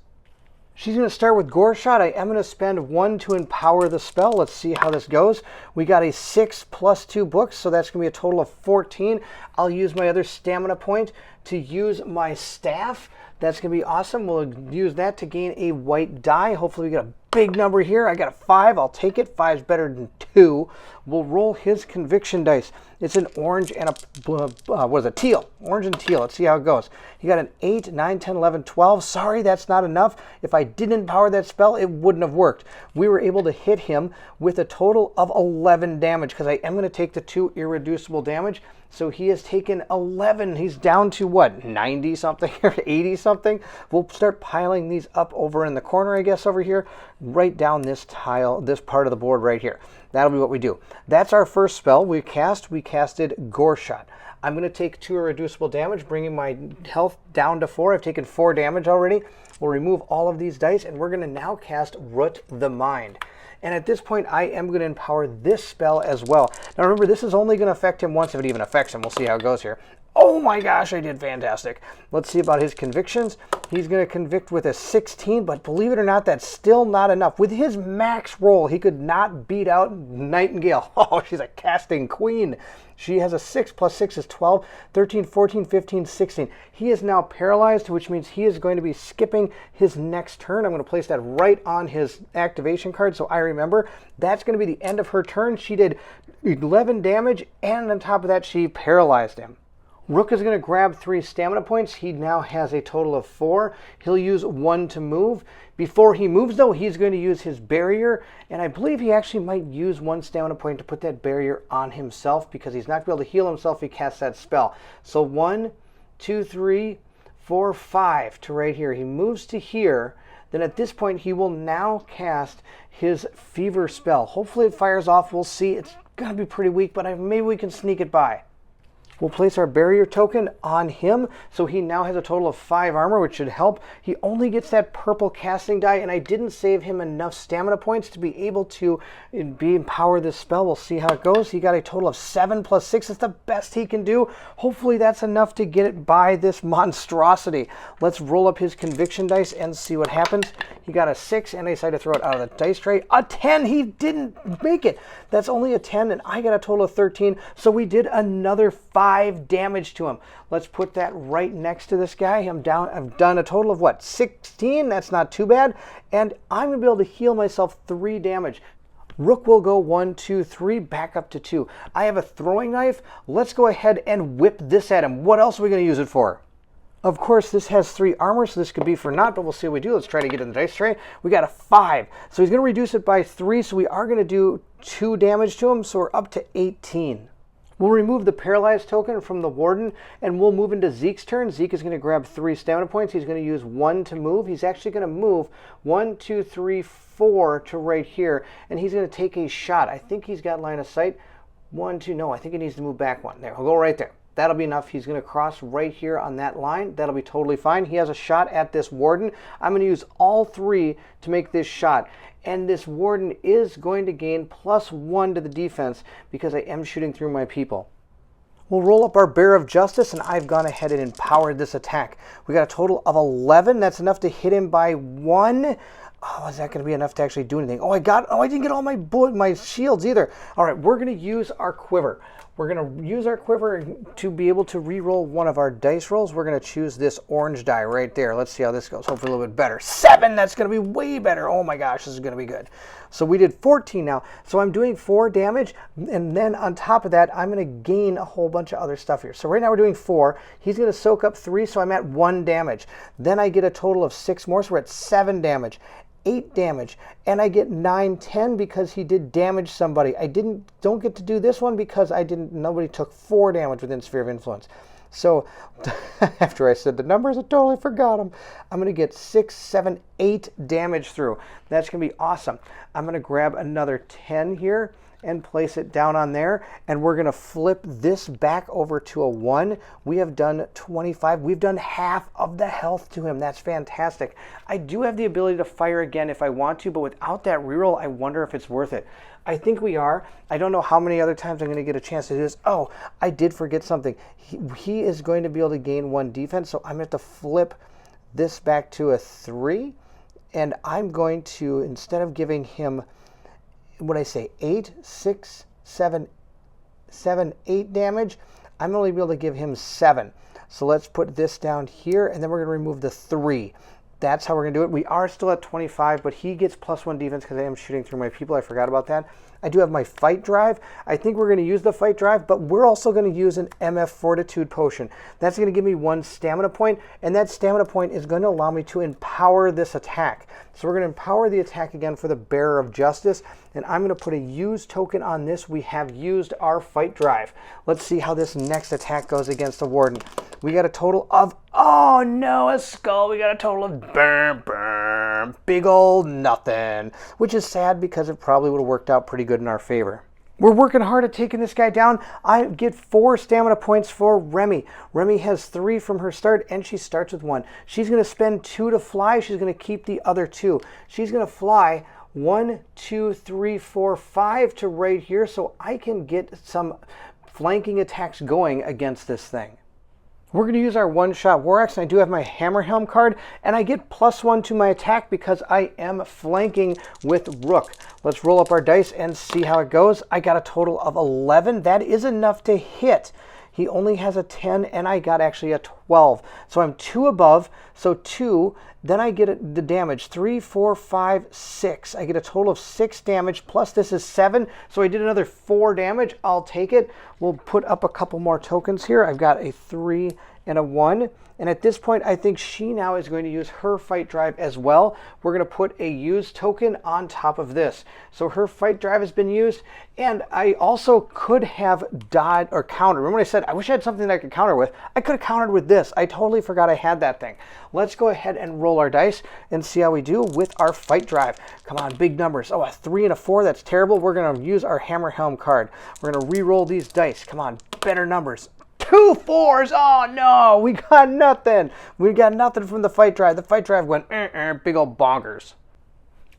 She's going to start with Gore Shot. I am going to spend 1 to empower the spell. Let's see how this goes. We got a 6 plus 2 books, so that's going to be a total of 14. I'll use my other stamina point to use my staff. That's going to be awesome. We'll use that to gain a white die. Hopefully we get a big number here. I got a 5. I'll take it. 5 is better than 2. We'll roll his conviction dice. It's an orange and a teal. Orange and teal. Let's see how it goes. He got an 8, 9, 10, 11, 12. Sorry, that's not enough. If I didn't empower that spell, it wouldn't have worked. We were able to hit him with a total of 11 damage because I am going to take the 2 irreducible damage. So he has taken 11. He's down to what, 90 something or 80 something? We'll start piling these up over in the corner, I guess, over here, right down this tile, this part of the board right here. That'll be what we do. That's our first spell we casted Gore Shot. I'm going to take 2 irreducible damage, bringing my health down to 4. I've taken 4 damage already. We'll remove all of these dice, and we're going to now cast Root the Mind. And at this point, I am going to empower this spell as well. Now remember, this is only going to affect him once if it even affects him. We'll see how it goes here. Oh my gosh, I did fantastic. Let's see about his convictions. He's going to convict with a 16, but believe it or not, that's still not enough. With his max roll, he could not beat out Nightingale. Oh, she's a casting queen. She has a 6 plus 6 is 12, 13, 14, 15, 16. He is now paralyzed, which means he is going to be skipping his next turn. I'm going to place that right on his activation card so I remember. That's going to be the end of her turn. She did 11 damage, and on top of that, she paralyzed him. Rook is going to grab 3 stamina points. He now has a total of 4. He'll use 1 to move. Before he moves, though, he's going to use his barrier, and I believe he actually might use 1 stamina point to put that barrier on himself because he's not going to be able to heal himself if he casts that spell. So 1, 2, 3, 4, 5 to right here. He moves to here. Then at this point, he will now cast his Fever spell. Hopefully it fires off. We'll see. It's going to be pretty weak, but maybe we can sneak it by. We'll place our barrier token on him, so he now has a total of 5 armor, which should help. He only gets that purple casting die, and I didn't save him enough stamina points to be able to empower this spell. We'll see how it goes. He got a total of 7 plus 6. It's the best he can do. Hopefully that's enough to get it by this monstrosity. Let's roll up his conviction dice and see what happens. He got a 6, and I decided to throw it out of the dice tray. A 10! He didn't make it. That's only a 10, and I got a total of 13, so we did another 5 damage to him. Let's put that right next to this guy. I've done a total of what, 16? That's not too bad. And I'm going to be able to heal myself 3 damage. Rook will go 1, 2, 3, back up to 2. I have a throwing knife. Let's go ahead and whip this at him. What else are we going to use it for? Of course, this has 3 armor, so this could be for naught, but we'll see what we do. Let's try to get in the dice tray. We got a 5. So he's going to reduce it by 3, so we are going to do 2 damage to him, so we're up to 18. We'll remove the paralyzed token from the Warden, and we'll move into Zeke's turn. Zeke is going to grab 3 stamina points. He's going to use 1 to move. He's actually going to move 1, 2, 3, 4 to right here, and he's going to take a shot. I think he's got line of sight. 1, 2, no, I think he needs to move back 1. There, he'll go right there. That'll be enough. He's going to cross right here on that line. That'll be totally fine. He has a shot at this Warden. I'm going to use all 3 to make this shot. And this Warden is going to gain +1 to the defense because I am shooting through my people. We'll roll up our Bear of Justice, and I've gone ahead and empowered this attack. We got a total of 11. That's enough to hit him by 1. Oh, is that going to be enough to actually do anything? I didn't get all my shields either. All right, we're going to use our quiver. We're going to use our quiver to be able to re-roll one of our dice rolls. We're going to choose this orange die right there. Let's see how this goes. Hopefully a little bit better. 7, that's going to be way better. Oh my gosh, this is going to be good. So we did 14 now. So I'm doing 4 damage, and then on top of that, I'm going to gain a whole bunch of other stuff here. So right now we're doing 4. He's going to soak up 3, so I'm at 1 damage. Then I get a total of 6 more, so we're at 7 damage. 8 damage, and I get 9, 10 because he did damage somebody. Don't get to do this one because nobody took 4 damage within Sphere of Influence. So after I said the numbers, I totally forgot them. I'm going to get 6, 7, 8 damage through. That's going to be awesome. I'm going to grab another 10 here and place it down on there, and we're going to flip this back over to a 1. We have done 25. We've done half of the health to him. That's fantastic. I do have the ability to fire again if I want to, but without that reroll, I wonder if it's worth it. I think we are. I don't know how many other times I'm going to get a chance to do this. Oh, I did forget something. He is going to be able to gain 1 defense, so I'm going to have to flip this back to a 3, and I'm going to, instead of giving him, what I say, 8, 6, 7, 8 damage, I'm only able to give him 7. So let's put this down here, and then we're going to remove the 3. That's how we're going to do it. We are still at 25, but he gets +1 defense because I am shooting through my people. I forgot about that. I do have my fight drive. I think we're going to use the fight drive, but we're also going to use an MF Fortitude potion. That's going to give me 1 stamina point, and that stamina point is going to allow me to empower this attack. So we're going to empower the attack again for the Bearer of Justice, and I'm going to put a use token on this. We have used our fight drive. Let's see how this next attack goes against the Warden. We got a total of, oh no, a skull. We got a total of big old nothing, which is sad because it probably would have worked out pretty good in our favor. We're working hard at taking this guy down. I get 4 stamina points for Remy. Remy has 3 from her start, and she starts with 1. She's going to spend 2 to fly. She's going to keep the other 2. She's going to fly 1, 2, 3, 4, 5 to right here, so I can get some flanking attacks going against this thing. We're going to use our one-shot War Axe, and I do have my Hammer Helm card, and I get +1 to my attack because I am flanking with Rook. Let's roll up our dice and see how it goes. I got a total of 11. That is enough to hit. He only has a 10, and I got actually a 12. So I'm 2 above, so 2. Then I get the damage, 3, 4, 5, 6. I get a total of 6 damage, plus this is 7. So I did another 4 damage. I'll take it. We'll put up a couple more tokens here. I've got a 3 and a 1. And at this point, I think she now is going to use her fight drive as well. We're going to put a use token on top of this. So her fight drive has been used. And I also could have died or countered. Remember when I said, I wish I had something that I could counter with? I could have countered with this. I totally forgot I had that thing. Let's go ahead and roll our dice and see how we do with our fight drive. Come on, big numbers. Oh, a 3 and a 4, that's terrible. We're going to use our Hammer Helm card. We're going to re-roll these dice. Come on, better numbers. 2 4s. Oh no, we got nothing. We got nothing from the fight drive. The fight drive went big old bonkers.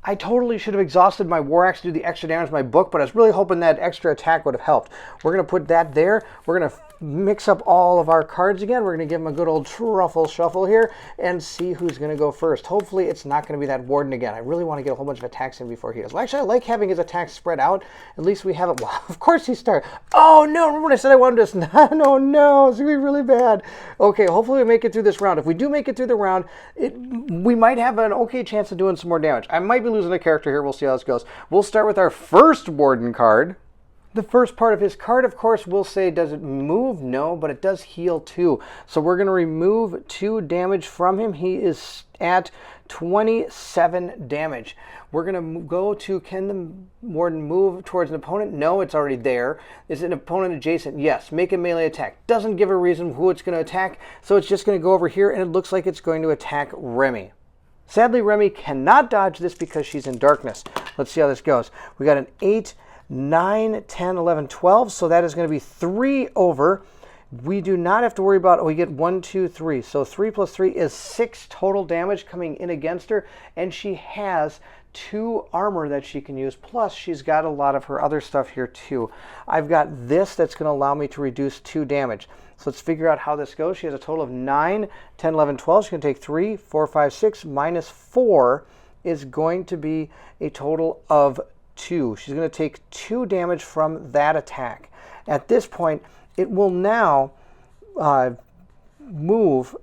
I totally should have exhausted my War Axe to do the extra damage in my book, but I was really hoping that extra attack would have helped. We're going to put that there. We're going to mix up all of our cards again. We're going to give them a good old truffle shuffle here and see who's going to go first. Hopefully it's not going to be that Warden again. I really want to get a whole bunch of attacks in before he does. Well, actually, I like having his attacks spread out. At least we have it. Well, of course he started. Oh no, remember when I said I wanted to... No, it's going to be really bad. Okay, hopefully we make it through this round. If we do make it through the round, we might have an okay chance of doing some more damage. I might be losing a character here. We'll see how this goes. We'll start with our first Warden card. The first part of his card, of course, will say, does it move? No, but it does heal 2. So we're going to remove 2 damage from him. He is at 27 damage. We're going to go to, can the Warden move towards an opponent? No, it's already there. Is an opponent adjacent? Yes. Make a melee attack. Doesn't give a reason who it's going to attack, so it's just going to go over here, and it looks like it's going to attack Remy. Sadly, Remy cannot dodge this because she's in darkness. Let's see how this goes. We got an 8, 9, 10, 11, 12, so that is going to be 3 over. We do not have to worry about, we get 1, 2, 3. So 3 plus 3 is 6 total damage coming in against her, and she has 2 armor that she can use, plus she's got a lot of her other stuff here too. I've got this that's going to allow me to reduce 2 damage. So let's figure out how this goes. She has a total of 9, 10, 11, 12. She's going to take 3, 4, 5, 6, minus 4 is going to be a total of 2. She's going to take 2 damage from that attack. At this point, it will now move,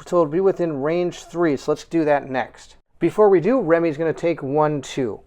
so it'll be within range 3. So let's do that next. Before we do, Remy's going to take 1, 2.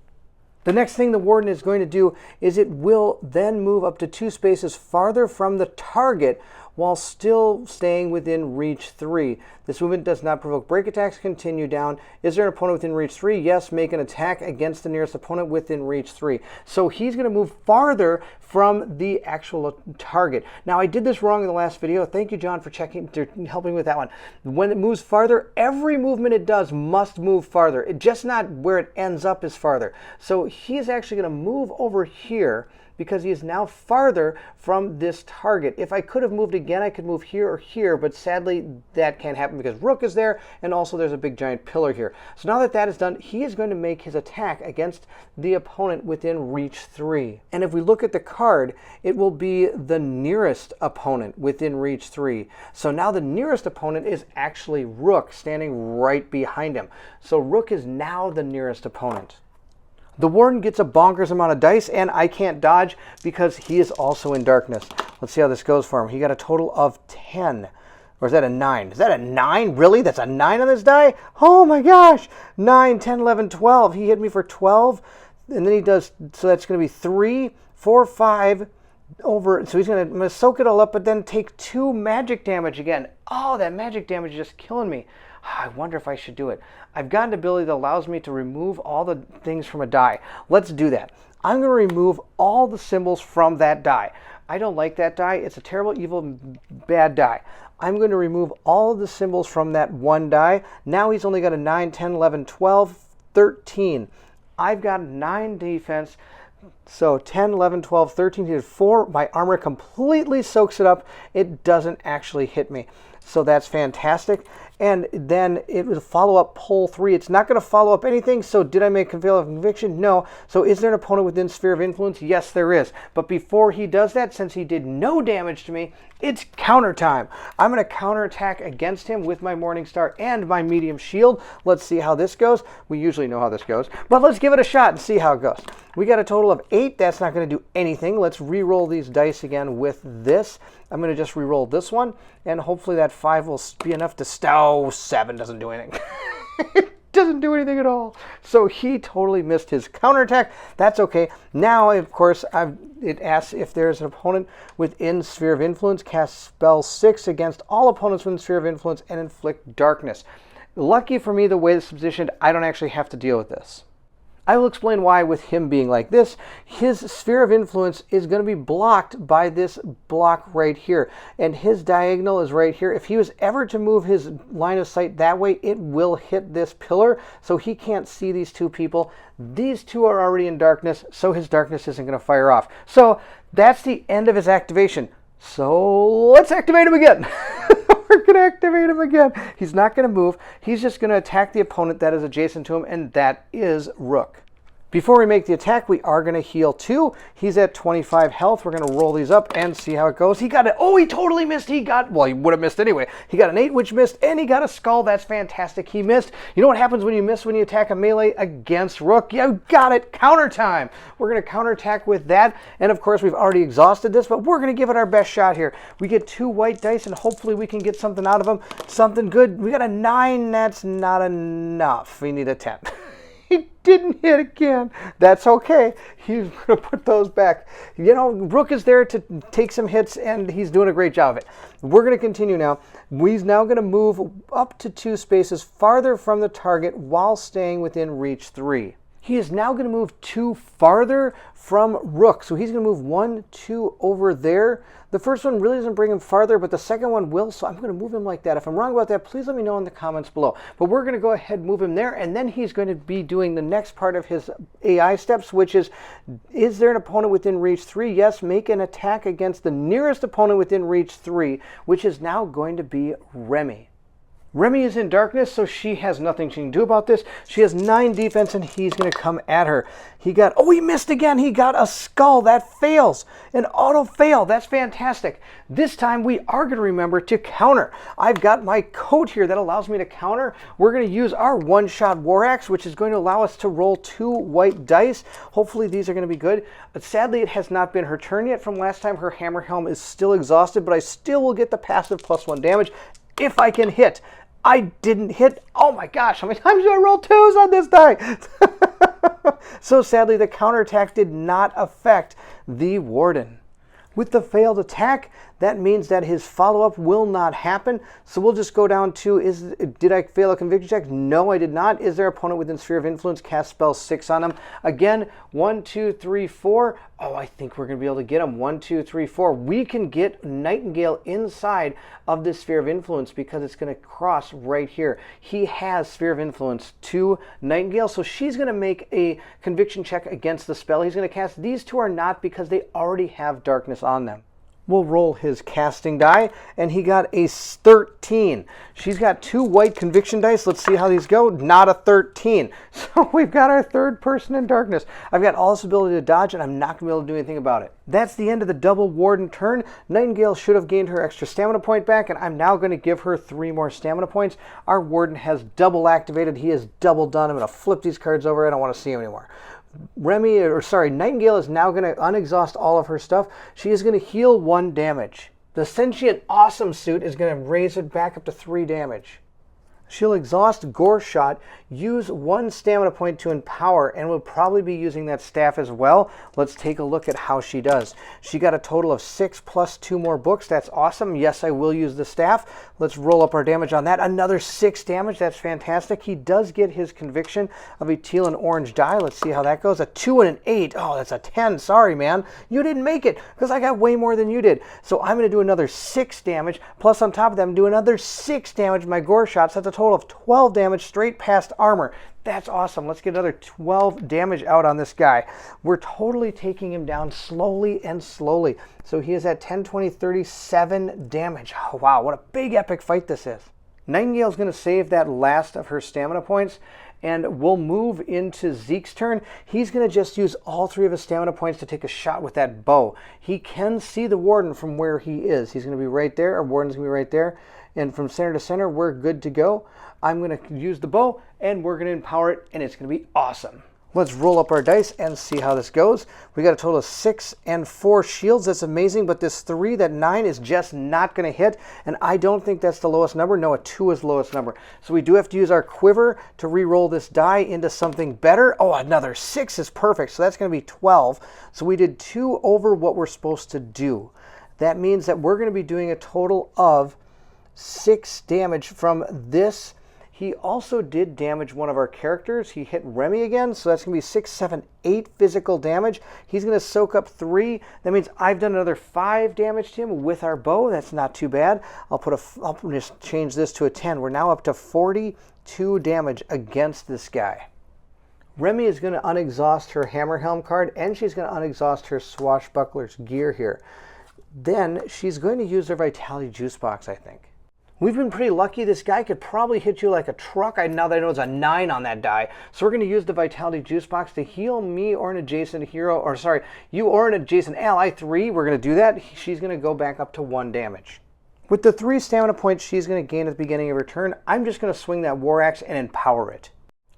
The next thing the Warden is going to do is it will then move up to 2 spaces farther from the target while still staying within reach 3. This movement does not provoke break attacks. Continue down. Is there an opponent within reach 3? Yes, make an attack against the nearest opponent within reach 3. So he's going to move farther from the actual target. Now, I did this wrong in the last video. Thank you, John, for helping me with that one. When it moves farther, every movement it does must move farther. Just not where it ends up is farther. So he's actually going to move over here because he is now farther from this target. If I could have moved again, I could move here or here, but sadly that can't happen because Rook is there, and also there's a big giant pillar here. So now that that is done, he is going to make his attack against the opponent within reach 3. And if we look at the card, it will be the nearest opponent within reach 3. So now the nearest opponent is actually Rook, standing right behind him. So Rook is now the nearest opponent. The Warden gets a bonkers amount of dice, and I can't dodge because he is also in darkness. Let's see how this goes for him. He got a total of 10. Or is that a 9? Is that a 9? Really? That's a 9 on this die? Oh my gosh! 9, 10, 11, 12. He hit me for 12. And then he does, so that's going to be 3, 4, 5 over. So he's going to soak it all up, but then take 2 magic damage again. Oh, that magic damage is just killing me. I wonder if I should do it. I've got an ability that allows me to remove all the things from a die. Let's do that. I'm going to remove all the symbols from that die. I don't like that die. It's a terrible, evil, bad die. I'm going to remove all of the symbols from that one die. Now he's only got a 9, 10, 11, 12, 13. I've got 9 defense. So 10, 11, 12, 13, he did 4. My armor completely soaks it up. It doesn't actually hit me. So that's fantastic. And then it was follow up pull 3. It's not going to follow up anything. So did I make a fail of conviction? No. So is there an opponent within sphere of influence? Yes, there is. But before he does that, since he did no damage to me, it's counter time. I'm going to counterattack against him with my Morning Star and my medium shield. Let's see how this goes. We usually know how this goes, but let's give it a shot and see how it goes. We got a total of 8. That's not going to do anything. Let's re-roll these dice again with this. I'm going to just re-roll this one, and hopefully that 5 will be enough to Oh, 7 doesn't do anything. It doesn't do anything at all. So he totally missed his counterattack. That's okay. Now, of course, it asks if there's an opponent within sphere of influence. Cast spell 6 against all opponents within sphere of influence and inflict darkness. Lucky for me, the way this is positioned, I don't actually have to deal with this. I will explain why with him being like this. His sphere of influence is going to be blocked by this block right here. And his diagonal is right here. If he was ever to move his line of sight that way, it will hit this pillar. So he can't see these 2 people. These 2 are already in darkness, so his darkness isn't going to fire off. So that's the end of his activation. So let's activate him again. We're going to activate him again. He's not going to move. He's just going to attack the opponent that is adjacent to him, and that is Rook. Before we make the attack, we are going to heal 2. He's at 25 health. We're going to roll these up and see how it goes. He got it. Oh, he totally missed. Well, he would have missed anyway. He got an 8, which missed, and he got a skull. That's fantastic. He missed. You know what happens when you miss when you attack a melee against Rook? You got it. Counter time. We're going to counterattack with that. And of course, we've already exhausted this, but we're going to give it our best shot here. We get 2 white dice, and hopefully we can get something out of them. Something good. We got a 9. That's not enough. We need a 10. He didn't hit again. That's okay. He's going to put those back. You know, Rook is there to take some hits, and he's doing a great job of it. We're going to continue now. He's now going to move up to 2 spaces farther from the target while staying within reach 3. He is now going to move 2 farther from Rook. So he's going to move 1, 2 over there. The first one really doesn't bring him farther, but the second one will, so I'm going to move him like that. If I'm wrong about that, please let me know in the comments below. But we're going to go ahead and move him there, and then he's going to be doing the next part of his AI steps, which is there an opponent within reach 3? Yes, make an attack against the nearest opponent within reach 3, which is now going to be Remy. Remy is in darkness, so she has nothing she can do about this. She has 9 defense, and he's going to come at her. He missed again. He got a skull. That fails. An auto fail. That's fantastic. This time, we are going to remember to counter. I've got my coat here that allows me to counter. We're going to use our one-shot war axe, which is going to allow us to roll 2 white dice. Hopefully, these are going to be good. But sadly, it has not been her turn yet. From last time, her hammer helm is still exhausted, but I still will get the passive +1 damage if I can hit. I didn't hit. Oh my gosh, how many times do I roll 2s on this die? So sadly, the counterattack did not affect the Warden. With the failed attack, that means that his follow-up will not happen. So we'll just go down to, did I fail a conviction check? No, I did not. Is there opponent within sphere of influence? Cast spell 6 on him. Again, 1, 2, 3, 4. Oh, I think we're going to be able to get him. 1, 2, 3, 4. We can get Nightingale inside of this sphere of influence because it's going to cross right here. He has sphere of influence to Nightingale, so she's going to make a conviction check against the spell he's going to cast. These two are not because they already have darkness on them. We'll roll his casting die, and he got a 13. She's got 2 white conviction dice. Let's see how these go. Not a 13. So we've got our third person in darkness. I've got all this ability to dodge, and I'm not going to be able to do anything about it. That's the end of the double Warden turn. Nightingale should have gained her extra stamina point back, and I'm now going to give her 3 more stamina points. Our Warden has double activated. He is double done. I'm going to flip these cards over. I don't want to see him anymore. Nightingale is now going to unexhaust all of her stuff. She is going to heal 1 damage. The Sentient Awesome Suit is going to raise it back up to 3 damage. She'll exhaust Gore Shot, use 1 stamina point to empower, and will probably be using that staff as well. Let's take a look at how she does. She got a total of 6 plus 2 more books. That's awesome. Yes, I will use the staff. Let's roll up our damage on that. Another 6 damage. That's fantastic. He does get his conviction of a teal and orange die. Let's see how that goes. A 2 and an 8. Oh, that's a 10. Sorry, man. You didn't make it because I got way more than you did. So I'm going to do another 6 damage. Plus, on top of that, I'm doing another 6 damage with my Gore Shots. That's a total of 12 damage straight past armor. That's awesome. Let's get another 12 damage out on this guy. We're totally taking him down slowly and slowly. So he is at 10, 20, 37 damage. Oh, wow, what a big epic fight this is. Nightingale's going to save that last of her stamina points, and we'll move into Zeke's turn. He's going to just use all 3 of his stamina points to take a shot with that bow. He can see the Warden from where he is. He's going to be right there. Our Warden's going to be right there. And from center to center, we're good to go. I'm going to use the bow, and we're going to empower it, and it's going to be awesome. Let's roll up our dice and see how this goes. We got a total of 6 and 4 shields. That's amazing, but this 3, that 9, is just not going to hit, and I don't think that's the lowest number. No, a 2 is the lowest number. So we do have to use our quiver to re-roll this die into something better. Oh, another 6 is perfect, so that's going to be 12. So we did 2 over what we're supposed to do. That means that we're going to be doing a total of 6 damage from this. He also did damage one of our characters. He hit Remy again, so that's going to be 6, 7, 8 physical damage. He's going to soak up 3. That means I've done another 5 damage to him with our bow. That's not too bad. I'll just change this to a 10. We're now up to 42 damage against this guy. Remy is going to unexhaust her Hammer Helm card, and she's going to unexhaust her Swashbuckler's gear here. Then she's going to use her Vitality Juice Box, I think. We've been pretty lucky. This guy could probably hit you like a truck. Now that I know it's a 9 on that die. So we're going to use the Vitality Juice Box to heal me or an adjacent hero, or sorry, you or an adjacent ally 3. We're going to do that. She's going to go back up to 1 damage. With the 3 stamina points she's going to gain at the beginning of her turn, I'm just going to swing that War Axe and empower it.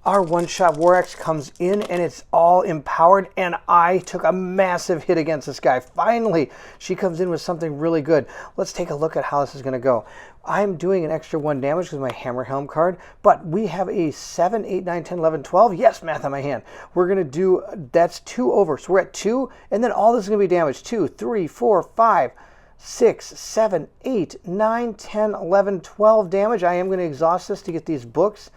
Our one-shot War Axe comes in, and it's all empowered, and I took a massive hit against this guy. Finally, she comes in with something really good. Let's take a look at how this is going to go. I'm doing an extra 1 damage with my Hammer Helm card, but we have a 7, 8, 9, 10, 11, 12. Yes, math on my hand. We're going to do, that's 2 over. So we're at 2, and then all this is going to be damage. 2, 3, 4, 5, 6, 7, 8, 9, 10, 11, 12 damage. I am going to exhaust this to get these books.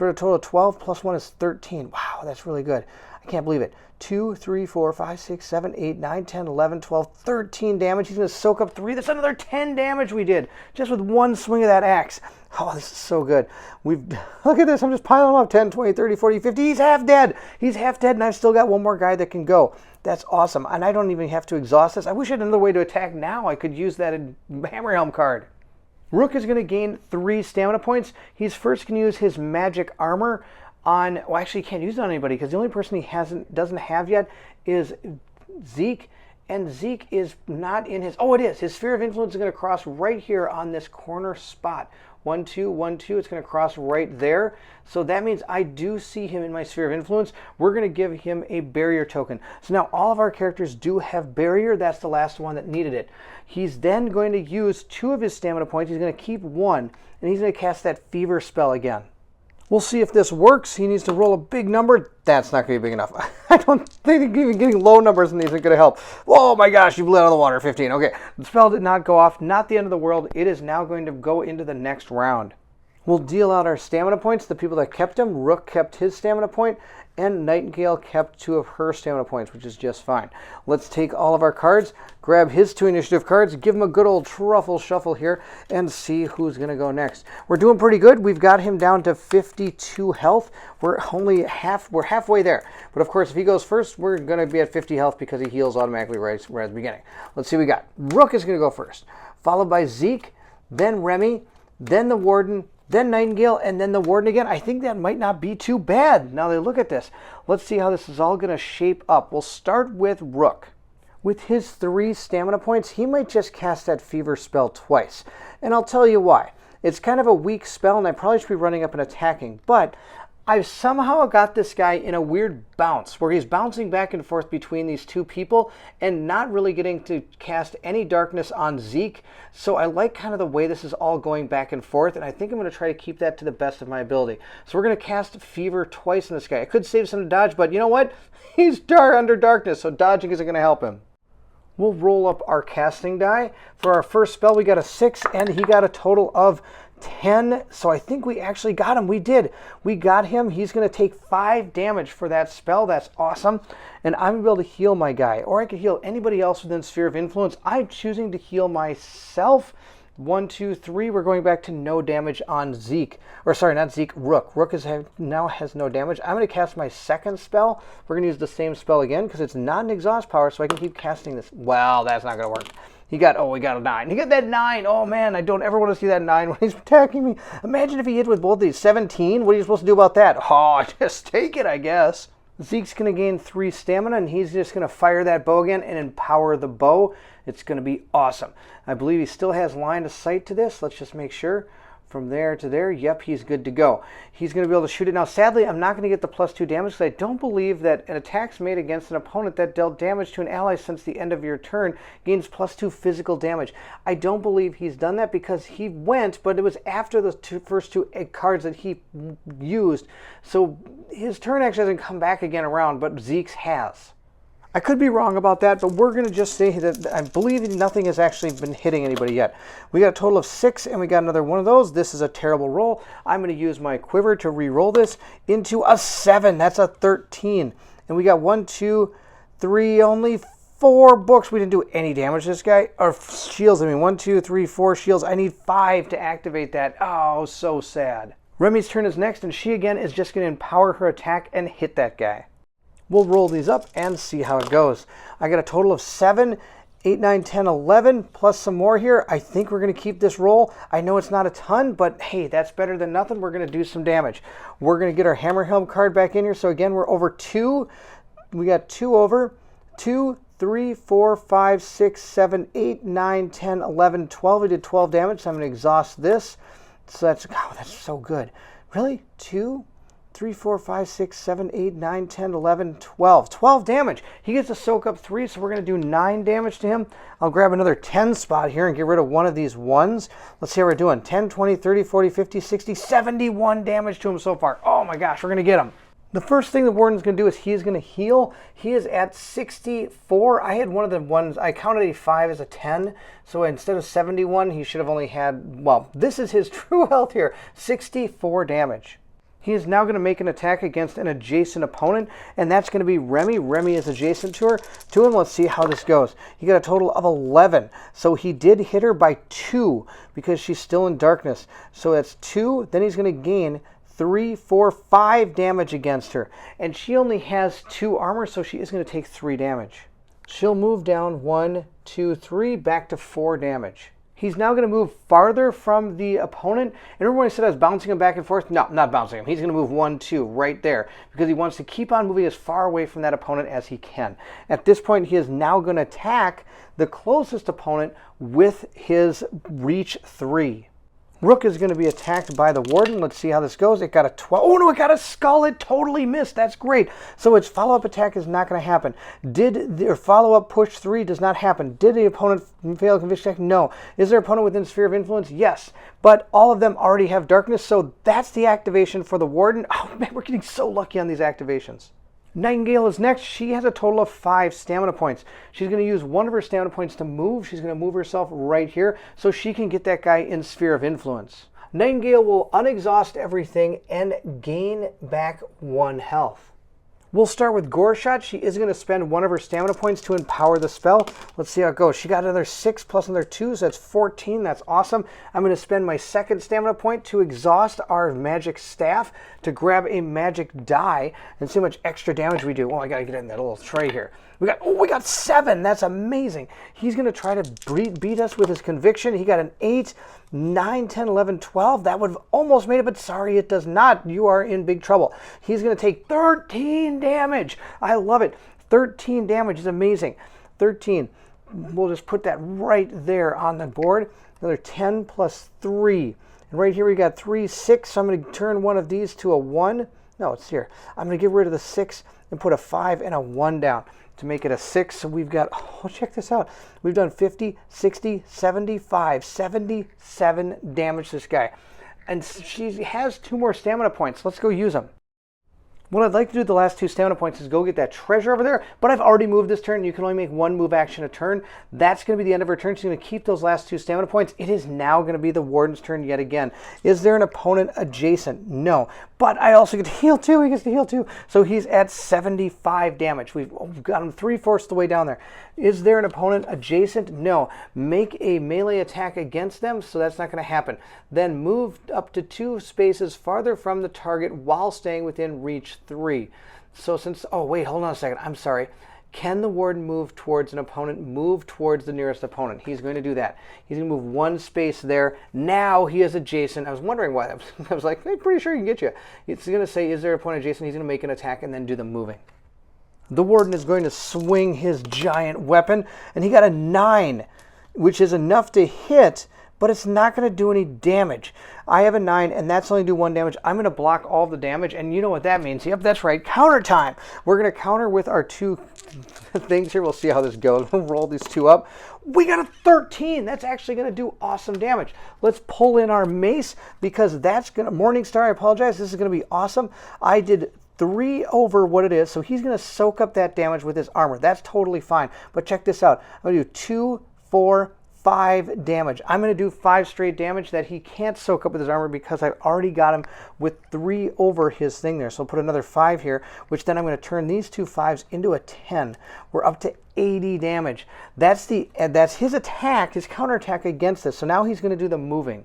So we're at a total of 12 plus 1 is 13. Wow, that's really good. I can't believe it. 2, 3, 4, 5, 6, 7, 8, 9, 10, 11, 12, 13 damage. He's going to soak up 3. That's another 10 damage we did just with one swing of that axe. Oh, this is so good. Look at this. I'm just piling them up. 10, 20, 30, 40, 50. He's half dead. He's half dead, and I've still got one more guy that can go. That's awesome. And I don't even have to exhaust this. I wish I had another way to attack now. I could use that Hammer Helm card. Rook is going to gain 3 stamina points. He's first going to use his magic armor on, well, actually he can't use it on anybody because the only person he doesn't have yet is Zeke, and Zeke is not in his, oh, it is. His sphere of influence is going to cross right here on this corner spot. 1, 2, 1, 2. It's going to cross right there. So that means I do see him in my sphere of influence. We're going to give him a barrier token. So now all of our characters do have barrier. That's the last one that needed it. He's then going to use 2 of his stamina points. He's going to keep 1, and he's going to cast that fever spell again. We'll see if this works. He needs to roll a big number. That's not going to be big enough. I don't think even getting low numbers in these isn't going to help. Oh my gosh, you blew out of the water. 15. Okay, the spell did not go off. Not the end of the world. It is now going to go into the next round. We'll deal out our stamina points. The people that kept them, Rook kept his stamina point, and Nightingale kept 2 of her stamina points, which is just fine. Let's take all of our cards, grab his 2 initiative cards, give him a good old truffle shuffle here, and see who's going to go next. We're doing pretty good. We've got him down to 52 health. We're halfway there. But of course, if he goes first, we're going to be at 50 health because he heals automatically right at the beginning. Let's see what we got. Rook is going to go first, followed by Zeke, then Remy, then the Warden, then Nightingale, and then the Warden again. I think that might not be too bad now that I look at this. Let's see how this is all going to shape up. We'll start with Rook. With his 3 stamina points, he might just cast that fever spell twice. And I'll tell you why. It's kind of a weak spell, and I probably should be running up and attacking. But I've somehow got this guy in a weird bounce, where he's bouncing back and forth between these 2 people and not really getting to cast any darkness on Zeke. So I like kind of the way this is all going back and forth, and I think I'm going to try to keep that to the best of my ability. So we're going to cast Fever twice on this guy. I could save some to dodge, but you know what? He's under darkness, so dodging isn't going to help him. We'll roll up our casting die. For our first spell, we got a 6, and he got a total of 10. So I think we actually got him. We did. We got him. He's going to take 5 damage for that spell. That's awesome. And I'm going to be able to heal my guy. Or I could heal anybody else within Sphere of Influence. I'm choosing to heal myself. 1, 2, 3. We're going back to no damage on Zeke. Or sorry, not Zeke, Rook. Rook now has no damage. I'm going to cast my second spell. We're going to use the same spell again because it's not an exhaust power, so I can keep casting this. Well, that's not going to work. We got a 9. He got that 9. Oh man, I don't ever want to see that 9 when he's attacking me. Imagine if he hit with both these. 17. What are you supposed to do about that? Oh, just take it, I guess. Zeke's going to gain 3 stamina, and he's just going to fire that bow again and empower the bow. It's going to be awesome. I believe he still has line of sight to this. Let's just make sure. From there to there, yep, he's good to go. He's going to be able to shoot it. Now, sadly, I'm not going to get the +2 damage because I don't believe that an attack made against an opponent that dealt damage to an ally since the end of your turn gains +2 physical damage. I don't believe he's done that because he went, but it was after the first 2 cards that he used. So his turn actually hasn't come back again around, but Zeke's has. I could be wrong about that, but we're going to just say that I believe nothing has actually been hitting anybody yet. We got a total of 6, and we got another one of those. This is a terrible roll. I'm going to use my quiver to re-roll this into a 7. That's a 13. And we got 1, 2, 3, only 4 books. We didn't do any damage to this guy. Or shields, 1, 2, 3, 4 shields. I need 5 to activate that. Oh, so sad. Remy's turn is next, and she again is just going to empower her attack and hit that guy. We'll roll these up and see how it goes. I got a total of 7, 8, 9, 10, 11, plus some more here. I think we're going to keep this roll. I know it's not a ton, but hey, that's better than nothing. We're going to do some damage. We're going to get our Hammer Helm card back in here. So again, we're over 2. We got 2 over. 2, 3, 4, 5, 6, 7, 8, 9, 10, 11, 12. We did 12 damage, so I'm going to exhaust this. So that's so good. Really? 2? 3, 4, 5, 6, 7, 8, 9, 10, 11, 12. 12 damage. He gets to soak up 3, so we're going to do 9 damage to him. I'll grab another 10 spot here and get rid of one of these 1s. Let's see how we're doing. 10, 20, 30, 40, 50, 60, 71 damage to him so far. Oh my gosh, we're going to get him. The first thing the Warden's going to do is he's going to heal. He is at 64. I had one of the ones, I counted a 5 as a 10. So instead of 71, he should have only had, well, this is his true health here, 64 damage. He is now going to make an attack against an adjacent opponent, and that's going to be Remy. Remy is adjacent to him. Let's see how this goes. He got a total of 11. So he did hit her by 2 because she's still in darkness. So that's 2. Then he's going to gain 3, 4, 5 damage against her. And she only has 2 armor, so she is going to take 3 damage. She'll move down 1, 2, 3, back to 4 damage. He's now going to move farther from the opponent. And remember when I said I was bouncing him back and forth? No, not bouncing him. He's going to move 1, 2 right there because he wants to keep on moving as far away from that opponent as he can. At this point, he is now going to attack the closest opponent with his reach 3. Rook is going to be attacked by the Warden. Let's see how this goes. It got a 12. Oh, no, it got a skull. It totally missed. That's great. So its follow-up attack is not going to happen. Did their follow-up push 3 does not happen. Did the opponent fail a conviction check? No. Is their opponent within sphere of influence? Yes. But all of them already have darkness, so that's the activation for the Warden. Oh, man, we're getting so lucky on these activations. Nightingale is next. She has a total of 5 stamina points. She's going to use one of her stamina points to move. She's going to move herself right here so she can get that guy in sphere of influence. Nightingale will unexhaust everything and gain back 1 health. We'll start with Gore Shot. She is going to spend one of her stamina points to empower the spell. Let's see how it goes. She got another 6 plus another 2, so that's 14. That's awesome. I'm going to spend my second stamina point to exhaust our magic staff to grab a magic die and see how much extra damage we do. Oh, I got to get in that little tray here. We got 7. That's amazing. He's going to try to beat us with his conviction. He got an 8, 9, 10, 11, 12. That would have almost made it, but sorry, it does not. You are in big trouble. He's going to take 13 damage. I love it. 13 damage is amazing. 13. We'll just put that right there on the board. Another 10 plus 3. And right here we got 3, 6. So I'm going to turn one of these to a 1. No, it's here. I'm going to get rid of the 6 and put a 5 and a 1 down to make it a 6. So we've got, oh, check this out. We've done 50, 60, 75, 77 damage to this guy. And she has 2 more stamina points. Let's go use them. What I'd like to do with the last 2 stamina points is go get that treasure over there, but I've already moved this turn. You can only make 1 move action a turn. That's going to be the end of her turn. She's going to keep those last 2 stamina points. It is now going to be the Warden's turn yet again. Is there an opponent adjacent? No. But I also get to heal too. He gets to heal too. So he's at 75 damage. We've got him 3/4 the way down there. Is there an opponent adjacent? No. Make a melee attack against them, so that's not going to happen. Then move up to 2 spaces farther from the target while staying within reach 3. So since, oh wait, hold on a second. I'm sorry. Can the Warden move towards an opponent? Move towards the nearest opponent. He's going to do that. He's going to move 1 space there. Now he is adjacent. I was wondering why. I was like, I'm pretty sure he can get you. He's going to say, is there an opponent adjacent? He's going to make an attack and then do the moving. The Warden is going to swing his giant weapon, and he got a 9, which is enough to hit, but it's not going to do any damage. I have a 9, and that's only do 1 damage. I'm going to block all the damage, and you know what that means. Yep, that's right. Counter time. We're going to counter with our 2 things here. We'll see how this goes. We'll roll these 2 up. We got a 13. That's actually going to do awesome damage. Let's pull in our mace because that's going to... Morningstar, I apologize. This is going to be awesome. I did 3 over what it is, so he's going to soak up that damage with his armor. That's totally fine. But check this out. I'm going to do 2, 4, 5 damage. I'm going to do 5 straight damage that he can't soak up with his armor because I've already got him with 3 over his thing there. So I'll put another 5 here, which then I'm going to turn these 2 5s into a 10. We're up to 80 damage. That's his attack, his counterattack against this. So now he's going to do the moving.